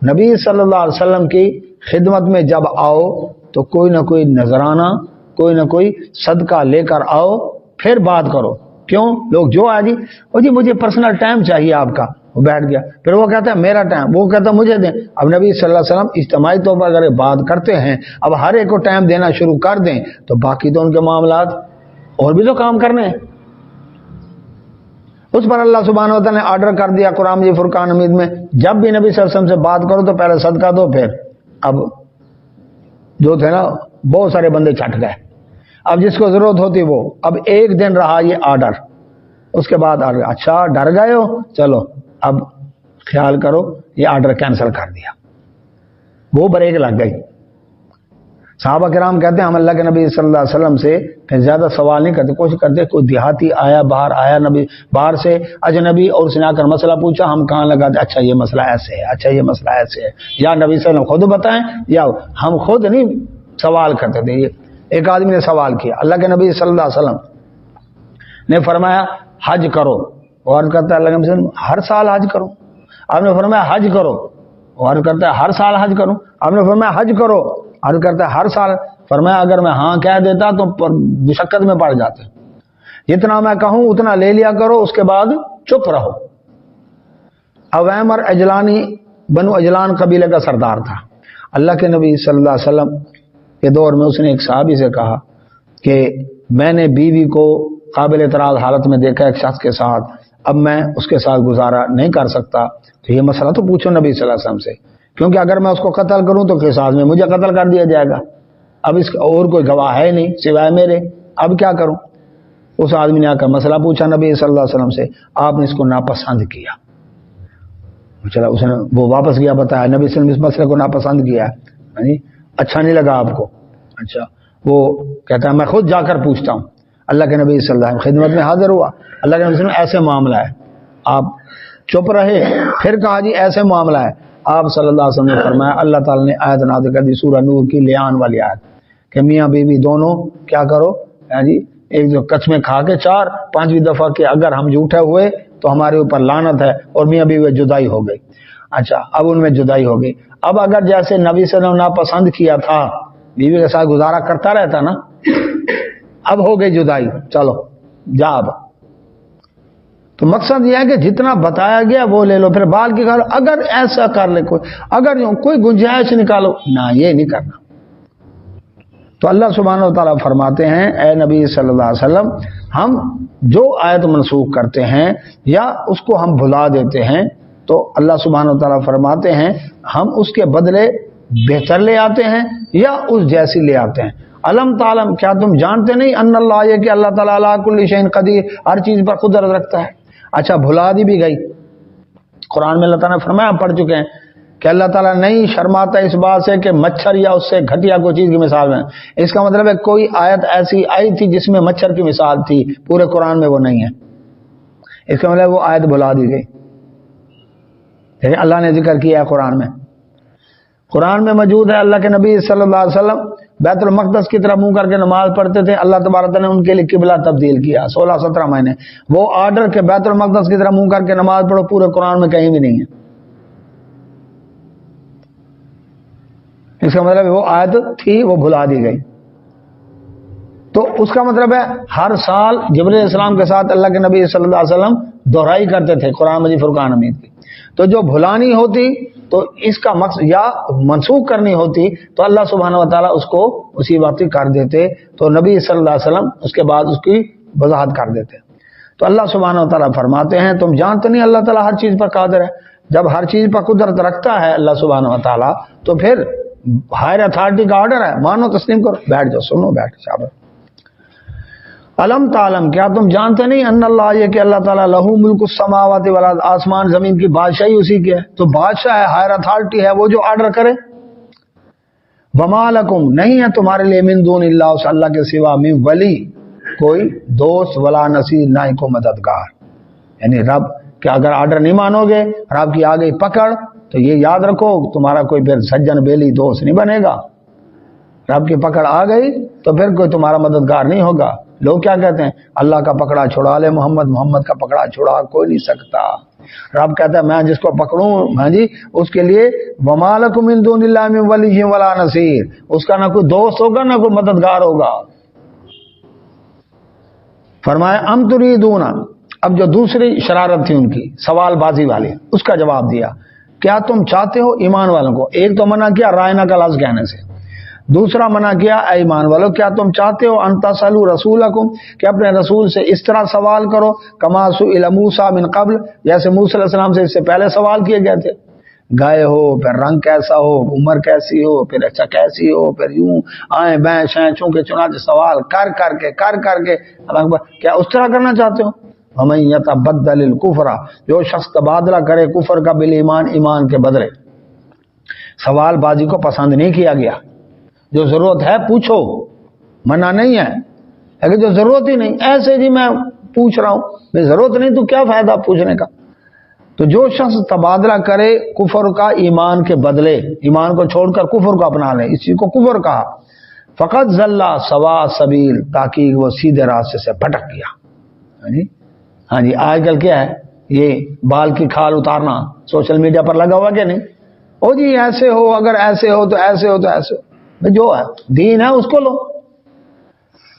نبی صلی اللہ علیہ وسلم کی خدمت میں جب آؤ تو کوئی نہ کوئی نذرانہ، کوئی نہ کوئی صدقہ لے کر آؤ، پھر بات کرو۔ کیوں؟ لوگ جو آ جی وہ جی مجھے پرسنل ٹائم چاہیے آپ کا، وہ بیٹھ گیا، پھر وہ کہتا ہے میرا ٹائم، وہ کہتا ہے مجھے دیں۔ اب نبی صلی اللہ علیہ وسلم اجتماعی طور پر اگر بات کرتے ہیں، اب ہر ایک کو ٹائم دینا شروع کر دیں تو باقی تو ان کے معاملات اور بھی تو کام کرنے ہیں۔ اس پر اللہ سبحانہ و تعالیٰ نے آرڈر کر دیا قرآن مجید فرقان حمید میں، جب بھی نبی صلی اللہ علیہ وسلم سے بات کرو تو پہلے صدقہ دو۔ پھر اب جو تھے نا بہت سارے بندے چھٹ گئے، اب جس کو ضرورت ہوتی وہ، اب 1 دن رہا یہ آرڈر، اس کے بعد آرڈر، اچھا ڈر گئے ہو، چلو اب خیال کرو، یہ آرڈر کینسل کر دیا، وہ بریک لگ گئی۔ صحابہ کرام کہتے ہیں ہم اللہ کے نبی صلی اللہ علیہ وسلم سے پھر زیادہ سوال نہیں کرتے، کوشش کرتے کوئی دیہاتی آیا، باہر آیا، نبی باہر سے اجنبی، اور اس نے آ کر مسئلہ پوچھا، ہم کہاں لگاتے اچھا یہ مسئلہ ایسے ہے، اچھا یہ مسئلہ ایسے ہے، یا نبی صلی اللہ علیہ وسلم خود بتائیں، یا ہم خود نہیں سوال کرتے تھے۔ ایک آدمی نے سوال کیا، اللہ کے نبی صلی اللہ علیہ وسلم نے فرمایا حج کرو، اور کرتا ہے اللہ کے نبی صلی اللہ علیہ وسلم ہر سال حج کرو، آپ نے فرمایا حج کرو، اور کرتا ہے ہر سال حج کروں، آپ نے فرمایا حج کرو، عرض کرتا ہے ہر سال، فرمایا اگر میں ہاں کہہ دیتا تو مشقت میں پڑ جاتے، جتنا میں کہوں اتنا لے لیا کرو، اس کے بعد چپ رہو۔ اویمر اجلانی بنو اجلان قبیلے کا سردار تھا، اللہ کے نبی صلی اللہ علیہ وسلم کے دور میں اس نے ایک صحابی سے کہا کہ میں نے بیوی کو قابل اعتراض حالت میں دیکھا ایک شخص کے ساتھ، اب میں اس کے ساتھ گزارا نہیں کر سکتا، تو یہ مسئلہ تو پوچھو نبی صلی اللہ علیہ وسلم سے، کیونکہ اگر میں اس کو قتل کروں تو قصاص میں مجھے قتل کر دیا جائے گا، اب اس کا اور کوئی گواہ ہے نہیں سوائے میرے، اب کیا کروں؟ اس آدمی نے آ کر مسئلہ پوچھا نبی صلی اللہ علیہ وسلم سے، آپ نے اس کو ناپسند کیا، چلا اس نے وہ واپس گیا، بتایا نبی صلی اللہ علیہ وسلم اس مسئلے کو ناپسند کیا، اچھا نہیں لگا آپ کو، اچھا وہ کہتا ہے میں خود جا کر پوچھتا ہوں۔ اللہ کے نبی صلی اللہ علیہ وسلم خدمت میں حاضر ہوا، اللہ کے نبی صلی اللہ علیہ وسلم ایسے معاملہ ہے، آپ چپ رہے، پھر کہا جی ایسے معاملہ ہے، آپ صلی اللہ علیہ وسلم نے فرمایا اللہ تعالیٰ نے آیت نازل کر دی سورہ نور کی لیان والی آیت کہ میاں بیوی دونوں کیا کرو جی، ایک جو قسمیں کھا کے 4-5ویں دفعہ کہ اگر ہم جھوٹے ہوئے تو ہمارے اوپر لعنت ہے، اور میاں بیوی جدائی ہو گئی۔ اچھا اب ان میں جدائی ہو گئی، اب اگر جیسے نبی صلی اللہ علیہ وسلم ناپسند کیا تھا، بیوی کے ساتھ گزارا کرتا رہتا نا، اب ہو گئی جدائی، چلو جا اب۔ تو مقصد یہ ہے کہ جتنا بتایا گیا وہ لے لو، پھر بال کی کھا لو، اگر ایسا کر لے کوئی، اگر کوئی گنجائش نکالو نہ، یہ نہیں کرنا۔ تو اللہ سبحانہ و تعالیٰ فرماتے ہیں اے نبی صلی اللہ علیہ وسلم، ہم جو آیت منسوخ کرتے ہیں یا اس کو ہم بھلا دیتے ہیں تو اللہ سبحانہ و تعالیٰ فرماتے ہیں ہم اس کے بدلے بہتر لے آتے ہیں یا اس جیسی لے آتے ہیں۔ علم تعلم، کیا تم جانتے نہیں ان اللہ، یہ کہ اللہ تعالیٰ علی کل شیء قدیر، ہر چیز پر قدرت رکھتا ہے۔ اچھا بھلا دی بھی گئی، قرآن میں اللہ تعالیٰ نے فرمایا، ہم پڑھ چکے ہیں کہ اللہ تعالیٰ نہیں شرماتا اس بات سے کہ مچھر یا اس سے گھٹیا کوئی چیز کی مثال میں، اس کا مطلب ہے کوئی آیت ایسی آئی تھی جس میں مچھر کی مثال تھی، پورے قرآن میں وہ نہیں ہے، اس کا مطلب وہ آیت بھلا دی گئی، لیکن اللہ نے ذکر کیا ہے قرآن میں موجود ہے۔ اللہ کے نبی صلی اللہ علیہ وسلم بیت المقدس کی طرف منہ کر کے نماز پڑھتے تھے، اللہ تبارک تعالیٰ نے ان کے لیے قبلہ تبدیل کیا 16-17 مہینے، وہ آرڈر کے بیت المقدس کی طرف منہ کر کے نماز پڑھو پورے قرآن میں کہیں بھی نہیں ہے، اس کا مطلب وہ آیت تھی وہ بھلا دی گئی۔ تو اس کا مطلب ہے ہر سال جبرائیل علیہ السلام کے ساتھ اللہ کے نبی صلی اللہ علیہ وسلم دہرائی کرتے تھے قرآن مجید فرقان حمید کی، تو جو بھلانی ہوتی تو اس کا مقصد یا منسوخ کرنی ہوتی تو اللہ سبحانہ و تعالیٰ اس کو اسی وقت کر دیتے، تو نبی صلی اللہ علیہ وسلم اس کے بعد اس کی وضاحت کر دیتے۔ تو اللہ سبحانہ و تعالیٰ فرماتے ہیں تم جانتے نہیں اللہ تعالیٰ ہر چیز پر قادر ہے. جب ہر چیز پر قدرت رکھتا ہے اللہ سبحانہ و تعالیٰ تو پھر ہائر اتھارٹی کا آرڈر ہے, مانو تسلیم کرو. بیٹھ جاؤ, سنو, بیٹھ جاؤ. علم تعلم, کیا تم جانتے نہیں ان اللہ, یہ کہ اللہ تعالیٰ لہو ملک السماوات والارض, آسمان زمین کی بادشاہی اسی کی ہے. تو بادشاہ ہے, ہائر اتھارٹی ہے, وہ جو آرڈر کرے. وما لکم, نہیں ہے تمہارے لیے من دون اللہ, اس اللہ کے سوا, من ولی, کوئی دوست, ولا نصیر, نہ ہی کو مددگار. یعنی رب کہ اگر آرڈر نہیں مانو گے, رب کی آ گئی پکڑ, تو یہ یاد رکھو تمہارا کوئی پھر سجن بیلی دوست نہیں بنے گا. رب کی پکڑ آ گئی تو پھر کوئی تمہارا مددگار نہیں ہوگا. لوگ کیا کہتے ہیں, اللہ کا پکڑا چھڑا لے محمد, محمد کا پکڑا چھڑا کوئی نہیں سکتا. رب کہتا ہے میں جس کو پکڑوں, ہاں جی, اس کے لیے وما لکم من دون اللہ من ولی ولا نصیر, اس کا نہ کوئی دوست ہوگا نہ کوئی مددگار ہوگا. فرمایا ام تریدون, اب جو دوسری شرارت تھی ان کی سوال بازی والی, اس کا جواب دیا, کیا تم چاہتے ہو ایمان والوں کو. ایک تو منع کیا رائنا کا لفظ کہنے سے, دوسرا منع کیا اے ایمان والو کیا تم چاہتے ہو ان تسالوا رسولکم, کہ اپنے رسول سے اس طرح سوال کرو, کما سئل موسیٰ من قبل, جیسے موسیٰ علیہ السلام سے اس سے پہلے سوال کیے گئے تھے. گئے ہو, پھر رنگ کیسا ہو, عمر کیسی ہو, پھر اچھا کیسی ہو, پھر یوں آئیں بائیں شائیں چونکہ چنانچہ سوال کر کر کے کیا اس طرح کرنا چاہتے ہو. ومن یتبدل الکفر, جو شخص تبادلہ کرے کفر کا بالایمان, ایمان کے بدلے. سوال بازی کو پسند نہیں کیا گیا. جو ضرورت ہے پوچھو, منع نہیں ہے, لیکن جو ضرورت ہی نہیں, ایسے جی میں پوچھ رہا ہوں, بے ضرورت نہیں تو کیا فائدہ پوچھنے کا. تو جو شخص تبادلہ کرے کفر کا ایمان کے بدلے, ایمان کو چھوڑ کر کفر کو اپنا لے, اسی کو کفر کہا. فقط ذلہ سوا سبیل, تاکہ وہ سیدھے راستے سے بھٹک گیا. ہاں جی, آج کل کیا ہے یہ بال کی کھال اتارنا سوشل میڈیا پر لگا ہوا کہ نہیں, او جی ایسے ہو, اگر ایسے ہو تو ایسے ہو, تو ایسے ہو. جو ہے دین ہے اس کو لو.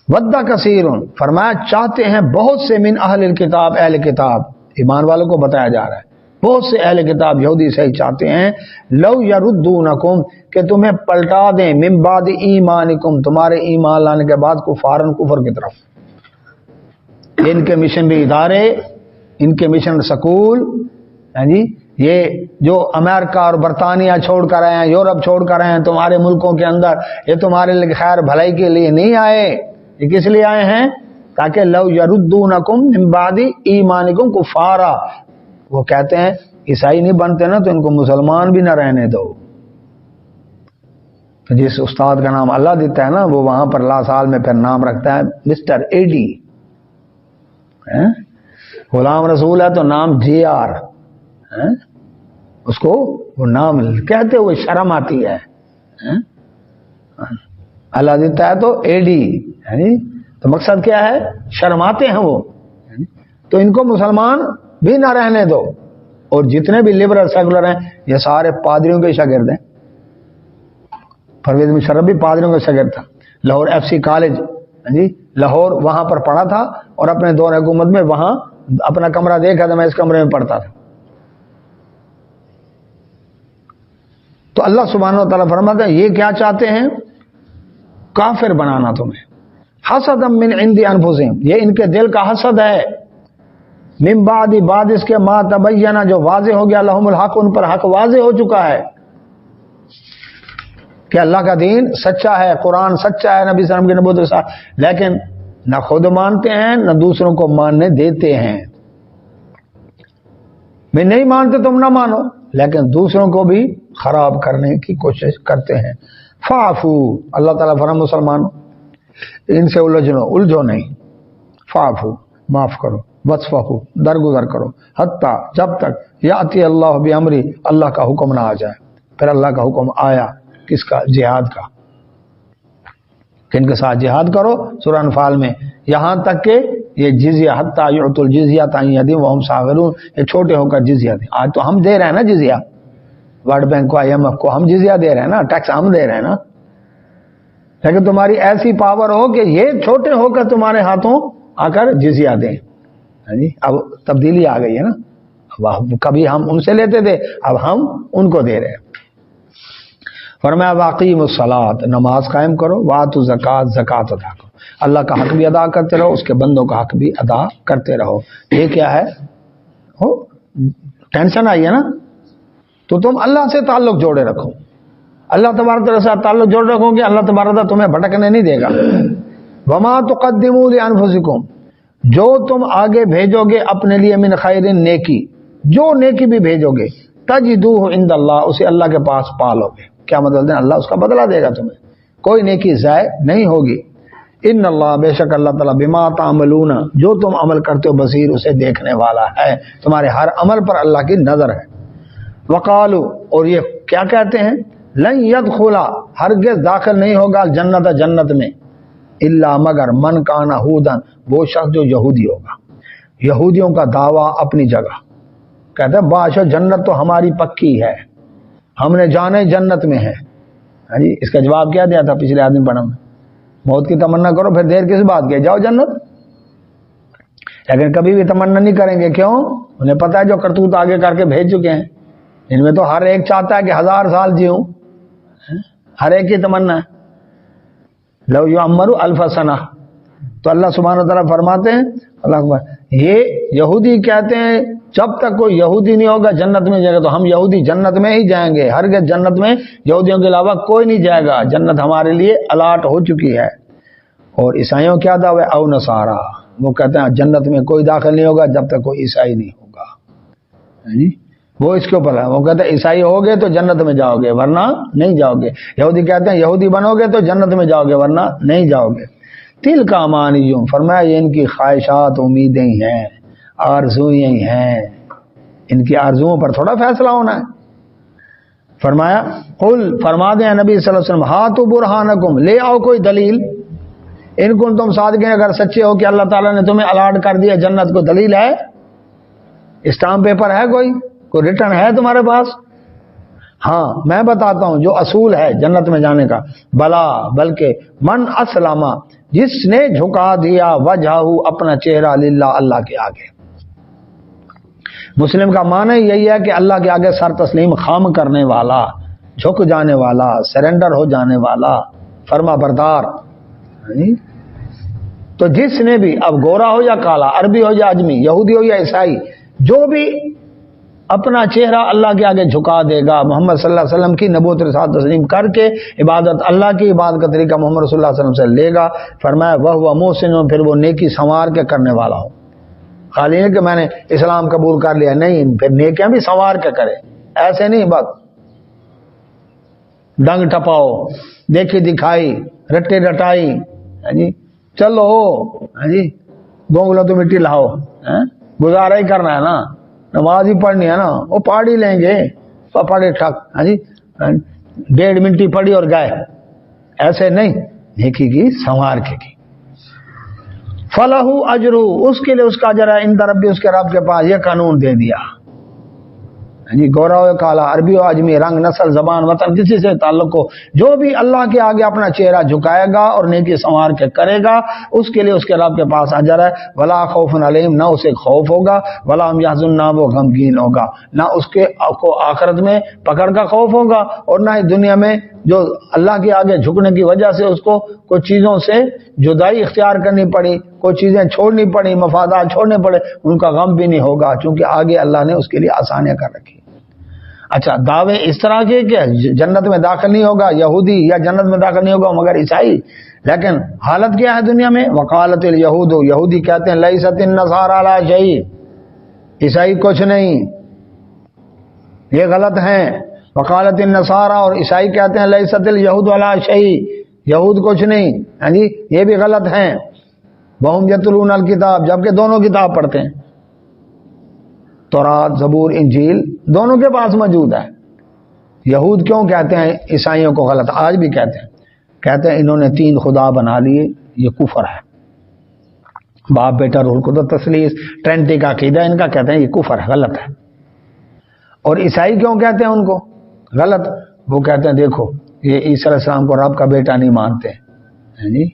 ودّ کثیر, فرمایا چاہتے ہیں بہت سے من اہل الکتاب, اہل کتاب, ایمان والوں کو بتایا جا رہا ہے, بہت سے اہل کتاب یہودی سے چاہتے ہیں لو یردونکم, کہ تمہیں پلٹا دیں, من بعد ایمانکم, تمہارے ایمان لانے کے بعد, کفارن, کفر کی طرف. ان کے مشنری ادارے, ان کے مشن سکول, ہاں جی, یہ جو امریکہ اور برطانیہ چھوڑ کر آئے ہیں, یورپ چھوڑ کر آئے ہیں تمہارے ملکوں کے اندر, یہ تمہارے لیے خیر بھلائی کے لیے نہیں آئے. یہ کس لیے آئے ہیں, تاکہ لو یردونکم من بعد ایمانکم کفارا. وہ کہتے ہیں عیسائی نہیں بنتے نا تو ان کو مسلمان بھی نہ رہنے دو. جس استاد کا نام اللہ دیتا ہے نا, وہ وہاں پر لا سال میں پھر نام رکھتا ہے مسٹر اے ڈی. غلام رسول ہے تو نام جے آر, اس کو وہ نام کہتے ہوئے شرم آتی ہے. اللہ دیتا ہے تو اے ڈی, تو مقصد کیا ہے, شرماتے ہیں وہ. تو ان کو مسلمان بھی نہ رہنے دو. اور جتنے بھی لبرل سیکولر ہیں یہ سارے پادریوں کے شاگرد ہیں. پرویز مشرف بھی پادریوں کا شاگرد تھا. لاہور ایف سی کالج, جی لاہور, وہاں پر پڑھا تھا, اور اپنے دور حکومت میں وہاں اپنا کمرہ دیکھا تھا, میں اس کمرے میں پڑھتا تھا. تو اللہ سبحانہ و تعالیٰ فرماتا ہے یہ کیا چاہتے ہیں, کافر بنانا تمہیں. حسد من عند انفسہم, یہ ان کے دل کا حسد ہے. من بعد, بعد اس کے, ما تبینہ, جو واضح ہو گیا, لہم الحق, ان پر حق واضح ہو چکا ہے کہ اللہ کا دین سچا ہے, قرآن سچا ہے, نبی صلی اللہ علیہ وسلم کی نبوت کے ساتھ, لیکن نہ خود مانتے ہیں نہ دوسروں کو ماننے دیتے ہیں. میں نہیں مانتے تم نہ مانو, لیکن دوسروں کو بھی خراب کرنے کی کوشش کرتے ہیں. فاعفو, اللہ تعالیٰ فرماتا مسلمانوں ان سے الجھو نہیں. فاعفو, معاف کرو. وصفحو, درگزر کرو. حتیٰ, جب تک یاتی اللہ بامری, اللہ کا حکم نہ آ جائے. پھر اللہ کا حکم آیا کس کا, جہاد کا, کہ ان کے ساتھ جہاد کرو. سورہ انفال میں, یہاں تک کہ یہ جزیہ, حتیٰ یعطوا الجزیۃ عن ید وہم صاغرون, یہ چھوٹے ہو کر جزیہ دیں. آج تو ہم دے رہے ہیں نا جزیہ, ورلڈ بینک کو, IMF کو ہم جزیہ دے رہے ہیں نا, ٹیکس ہم دے رہے ہیں نا. لیکن تمہاری ایسی پاور ہو کہ یہ چھوٹے ہو کر تمہارے ہاتھوں آ کر جزیہ دیں. اب تبدیلی آ گئی ہے نا, کبھی ہم ان سے لیتے تھے, اب ہم ان کو دے رہے ہیں. فرمایا واقیم الصلاۃ, نماز قائم کرو. واتوا الزکات, زکات ادا کرو. اللہ کا حق بھی ادا کرتے رہو، اس کے بندوں کا حق بھی ادا کرتے رہو. یہ کیا ہے؟ ہو ٹینشن آئی ہے نا، تو تم اللہ سے تعلق جوڑے رکھو. اللہ تبارک تعالیٰ سے تعلق جوڑ رکھو گے، اللہ تبارک تعالیٰ تمہیں بھٹکنے نہیں دے گا. وما تقدموا لانفسکم، جو تم آگے بھیجو گے اپنے لیے من خیر نیکی، جو نیکی بھی بھیجو گے تجدوہ عند اللہ، اسے اللہ کے پاس پالو گے. کیا مطلب ہے؟ اللہ اس کا بدلہ دے گا تمہیں، کوئی نیکی ضائع نہیں ہوگی. ان اللہ، بے شک اللہ تعالیٰ، بما تعملون، جو تم عمل کرتے ہو بصیر، اسے دیکھنے والا ہے. تمہارے ہر عمل پر اللہ کی نظر ہے. وقالو، اور یہ کیا کہتے ہیں؟ لن يدخل، ہرگز داخل نہیں ہوگا جنت، جنت میں، الا مگر من کان ہودن، وہ شخص جو یہودی ہوگا. یہودیوں کا دعویٰ اپنی جگہ، کہتے ہیں بادشاہ جنت تو ہماری پکی ہے، ہم نے جانے جنت میں ہے. جی اس کا جواب کیا دیا تھا پچھلے آدمی پڑھا میں؟ موت کی تمنا کرو پھر دیر کس بات کی، جاؤ جنت. لیکن کبھی بھی تمنا نہیں کریں گے، کیوں؟ انہیں پتہ ہے جو کرتوت آگے کر کے بھیج چکے ہیں. ان میں تو ہر ایک چاہتا ہے کہ 1000 سال جیوں، ہر ایک کی تمنا ہے. لو یعمر الف سنہ. تو اللہ سبحانہ و تعالیٰ فرماتے ہیں، اللہ اکبر، یہ یہودی کہتے ہیں جب تک کوئی یہودی نہیں ہوگا جنت میں جائے گا، تو ہم یہودی جنت میں ہی جائیں گے. ہرگز جنت میں یہودیوں کے علاوہ کوئی نہیں جائے گا، جنت ہمارے لیے الاٹ ہو چکی ہے. اور عیسائیوں کیا دعویٰ؟ او نصارا، وہ کہتے ہیں جنت میں کوئی داخل نہیں ہوگا جب تک کوئی عیسائی نہیں ہوگا. جی وہ اس کے اوپر ہے، وہ کہتے ہیں عیسائی ہوگے تو جنت میں جاؤ گے ورنہ نہیں جاؤ گے. یہودی کہتے ہیں یہودی بنو گے تو جنت میں جاؤ گے ورنہ نہیں جاؤ گے. تل کا امانیہم، فرمایا یہ ان کی خواہشات، امیدیں ہیں، آرزوئیں ہیں. ان کی آرزوؤں پر تھوڑا فیصلہ ہونا ہے. فرمایا قل، فرما دیں نبی صلی اللہ علیہ وسلم، ہاتو برہانکم، لے آؤ کوئی دلیل، ان کو تم صادقین، اگر سچے ہو کہ اللہ تعالیٰ نے تمہیں الاٹ کر دیا جنت کو، دلیل ہے؟ اسٹامپ پیپر ہے؟ کوئی ریٹرن ہے تمہارے پاس؟ ہاں میں بتاتا ہوں جو اصول ہے جنت میں جانے کا. بلا، بلکہ من اسلم، جس نے جھکا دیا وجہہ، اپنا چہرہ، للہ، اللہ کے آگے. مسلم کا معنی یہی ہے کہ اللہ کے آگے سر تسلیم خام کرنے والا، جھک جانے والا، سرنڈر ہو جانے والا، فرما بردار. تو جس نے بھی، اب گورا ہو یا کالا، عربی ہو یا اجمی، یہودی ہو یا عیسائی، جو بھی اپنا چہرہ اللہ کے آگے جھکا دے گا، محمد صلی اللہ علیہ وسلم کی نبوت رسالت تسلیم کر کے عبادت، اللہ کی عبادت کا طریقہ محمد رسول اللہ صلی اللہ علیہ وسلم سے لے گا. فرمایا وہ محسن، پھر وہ نیکی سنوار کے کرنے والا ہو. خالی نہیں کہ میں نے اسلام قبول کر لیا، نہیں، پھر نیکیاں بھی سنوار کے کرے. ایسے نہیں بس ڈنگ ٹپاؤ، دیکھی دکھائی، رٹے رٹائی، جی چلو جی گونگلوں تو مٹی لاؤ، گزارا ہی کرنا ہے نا، نماز ہی پڑھنی ہے نا، وہ پڑھ ہی لیں گے، پڑھے ٹھک، ہاں جی 1.5 منٹ پڑھی اور گئے. ایسے نہیں، نیکی کی سنوار کے کی. فلہ اجرہ، اس کے لیے اس کا اجر ہے، عند ربی، اس کے رب کے پاس. یہ قانون دے دیا. جی گورا ہو کالا، عربی ہو اجمی، رنگ، نسل، زبان، وطن، کسی سے تعلق ہو، جو بھی اللہ کے آگے اپنا چہرہ جھکائے گا اور نیکی سنوار کے کرے گا، اس کے لیے اس کے رب کے پاس اجر ہے. ولا خوف علیہم، نہ اسے خوف ہوگا، ولا ہم یحزنون، نہ وہ غمگین ہوگا، نہ اس کے کو آخرت میں پکڑ کا خوف ہوگا، اور نہ ہی دنیا میں جو اللہ کے آگے جھکنے کی وجہ سے اس کو کچھ چیزوں سے جدائی اختیار کرنی پڑی، کوئی چیزیں چھوڑنی پڑی، مفادات چھوڑنے پڑے، ان کا غم بھی نہیں ہوگا، چونکہ آگے اللہ نے اس کے لیے آسانیاں کر رکھی. اچھا دعوے اس طرح کے کہ جنت میں داخل نہیں ہوگا یہودی، یا جنت میں داخل نہیں ہوگا مگر عیسائی، لیکن حالت کیا ہے دنیا میں؟ وقالت الیہود، یہودی کہتے ہیں لیست النصارى علی شیء، عیسائی کچھ نہیں، یہ غلط ہیں. وقالت النصارى، اور عیسائی کہتے ہیں لیست الیہود علی شیء، یہود کچھ نہیں، ہاں جی یہ بھی غلط ہیں. وہم یتلون الکتاب، جبکہ دونوں کتاب پڑھتے ہیں، تورات، زبور، انجیل دونوں کے پاس موجود ہے. یہود کیوں کہتے ہیں عیسائیوں کو غلط؟ آج بھی کہتے ہیں انہوں نے 3 خدا بنا لیے، یہ کفر ہے. باپ بیٹا روح القدس تثلیث ٹرینٹی کا عقیدہ ان کا، کہتے ہیں یہ کفر ہے، غلط ہے. اور عیسائی کیوں کہتے ہیں ان کو غلط؟ وہ کہتے ہیں دیکھو یہ عیسی علیہ السلام کو رب کا بیٹا نہیں مانتے، یعنی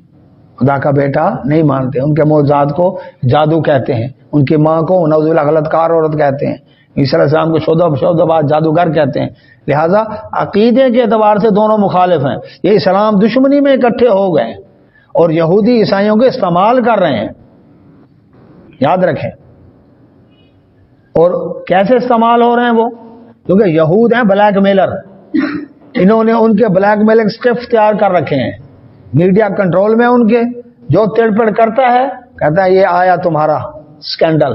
خدا کا بیٹا نہیں مانتے، ان کے معجزات کو جادو کہتے ہیں، ان کی ماں کو نعوذ باللہ غلط کار عورت کہتے ہیں، عیسی علیہ السلام کو شعبہ باز جادوگر کہتے ہیں. لہذا عقیدے کے اعتبار سے دونوں مخالف ہیں. یہ اسلام دشمنی میں اکٹھے ہو گئے، اور یہودی عیسائیوں کو استعمال کر رہے ہیں، یاد رکھیں۔ اور کیسے استعمال ہو رہے ہیں وہ؟ کیونکہ یہود ہیں بلیک میلر، انہوں نے ان کے بلیک میلنگ اسٹیف تیار کر رکھے ہیں، میڈیا کنٹرول میں ان کے، جو تڑ پڑ کرتا ہے کہتا ہے یہ آیا تمہارا سکینڈل،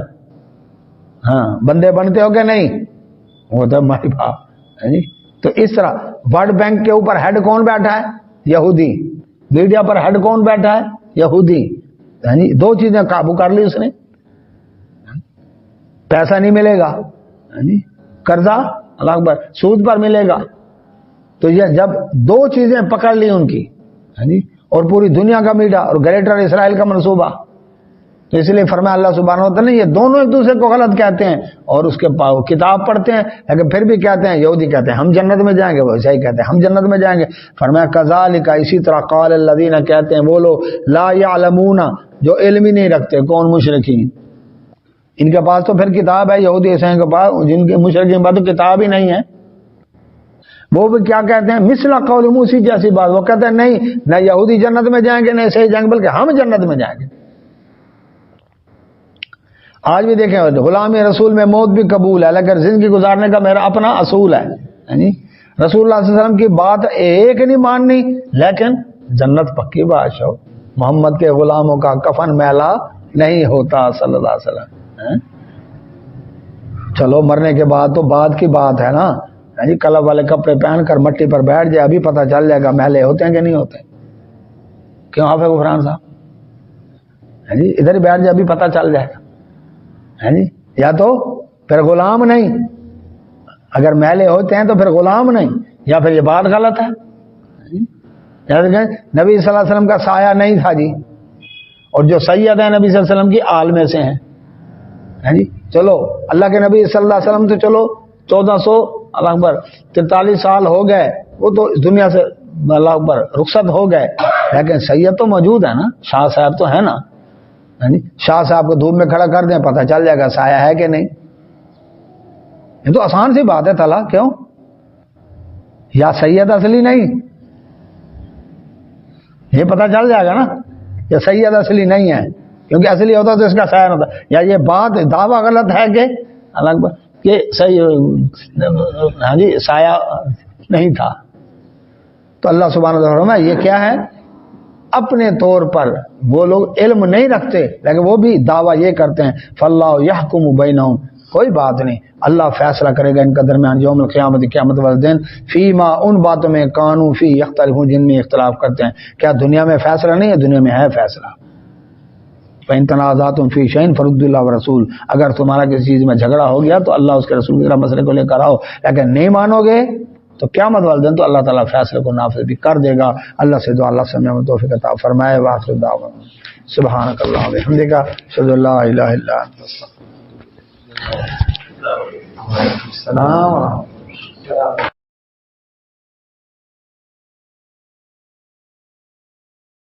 ہاں بندے بنتے ہو کہ نہیں، وہ تو ہماری بات ہے جی۔ تو اس طرح ورلڈ بینک کے اوپر ہیڈ کون بیٹھا ہے؟ یہودی۔ میڈیا پر ہیڈ کون بیٹھا ہے؟ یہودی۔ یعنی دو چیزیں قابو کر لی اس نے، پیسہ نہیں ملے گا، قرضہ اللہ اکبر سود پر ملے گا۔ تو یہ جب دو چیزیں پکڑ لی ان کی، اور پوری دنیا کا میڈیا اور گریٹر اسرائیل کا منصوبہ، تو اس لیے فرمایا اللہ سبحانہ و تعالیٰ نے یہ دونوں ایک دوسرے کو غلط کہتے ہیں اور اس کے کتاب پڑھتے ہیں، لیکن پھر بھی کہتے ہیں، یہودی کہتے ہیں ہم جنت میں جائیں گے، وہ عیسائی کہتے ہیں ہم جنت میں جائیں گے۔ فرمایا کذالک، اسی طرح قال الذین، کہتے ہیں وہ لوگ لا یعلمون، جو علم ہی نہیں رکھتے، کون؟ مشرکین۔ ان کے پاس تو پھر کتاب ہے، یہودی عیسائیوں کے پاس، جن کے مشرکین کے پاس تو کتاب ہی نہیں ہے، وہ بھی کیا کہتے ہیں؟ مثل قول موسی، جیسی بات، وہ کہتے ہیں نہیں، نہ یہودی جنت میں جائیں گے نہ عیسائی جائیں گے، بلکہ ہم جنت میں جائیں گے۔ آج بھی دیکھیں غلامی رسول میں موت بھی قبول ہے، لیکن زندگی گزارنے کا میرا اپنا اصول ہے، یعنی رسول اللہ صلی اللہ علیہ وسلم کی بات ایک نہیں ماننی، لیکن جنت پکی بات ہو، محمد کے غلاموں کا کفن میلا نہیں ہوتا صلی اللہ علیہ وسلم۔ چلو مرنے کے بعد تو بعد کی بات ہے نا، کلب والے کپڑے پہن کر مٹی پر بیٹھ جائے، ابھی پتہ چل جائے گا میلے ہوتے ہیں کہ نہیں ہوتے۔ کیوں حافظ غفران صاحب؟ ادھر ہی بیٹھ جائے، ابھی پتہ چل جائے گا، یا تو پھر غلام نہیں، اگر میلے ہوتے ہیں تو پھر غلام نہیں، یا پھر یہ بات غلط ہے۔ نبی صلی اللہ علیہ وسلم کا سایہ نہیں تھا جی، اور جو سید ہیں نبی صلی اللہ علیہ وسلم کی آل میں سے ہیں، چلو اللہ کے نبی صلی اللہ علیہ وسلم تو چلو 1443 سال ہو گئے، وہ تو اس دنیا سے اللہ اکبر رخصت ہو گئے، لیکن سید تو موجود ہے نا، شاہ صاحب تو ہے نا، شاہ صاحب کو دھوپ میں کھڑا کر دیں، پتہ چل جائے گا سایہ ہے کہ نہیں۔ یہ تو آسان سی بات ہے تلا، کیوں؟ یا سید اصلی نہیں، یہ پتہ چل جائے گا نا کہ سید اصلی نہیں ہے، کیونکہ اصلی ہوتا تو اس کا سایہ ہوتا، یا یہ بات دعویٰ غلط ہے کہ اللہ اکبر کہ سایہ نہیں تھا۔ تو اللہ سبحانہ وتعالیٰ فرمایا یہ کیا ہے؟ اپنے طور پر وہ لوگ علم نہیں رکھتے، لیکن وہ بھی دعویٰ یہ کرتے ہیں فاللہ یحکم بینہم، کوئی بات نہیں، اللہ فیصلہ کرے گا ان کا درمیان یوم القیامت، قیامت والے دن، فیما، ان باتوں میں کانوا فی یختلفون، جن میں اختلاف کرتے ہیں۔ کیا دنیا میں فیصلہ نہیں ہے؟ دنیا میں ہے فیصلہ۔ فَإِن تَنَازَعْتُمْ فِي شَيْءٍ فَرُدُّوا إِلَى الرَّسُولِ، اگر تمہارا کسی چیز میں جھگڑا ہو گیا تو اللہ اس کے رسول کی طرف مسئلے کو لے کر آؤ، لیکن نہیں مانو گے تو قیامت والے دن تو اللہ تعالیٰ فیصلے کو نافذ بھی کر دے گا۔ اللہ سے دعا اللہ سمجھنے میں توفیق عطا فرمائے۔ وآخر دعوانا سبحانک اللہم وبحمدک، اشہد ان لا الہ الا انت، استغفرک۔ السلام علیکم۔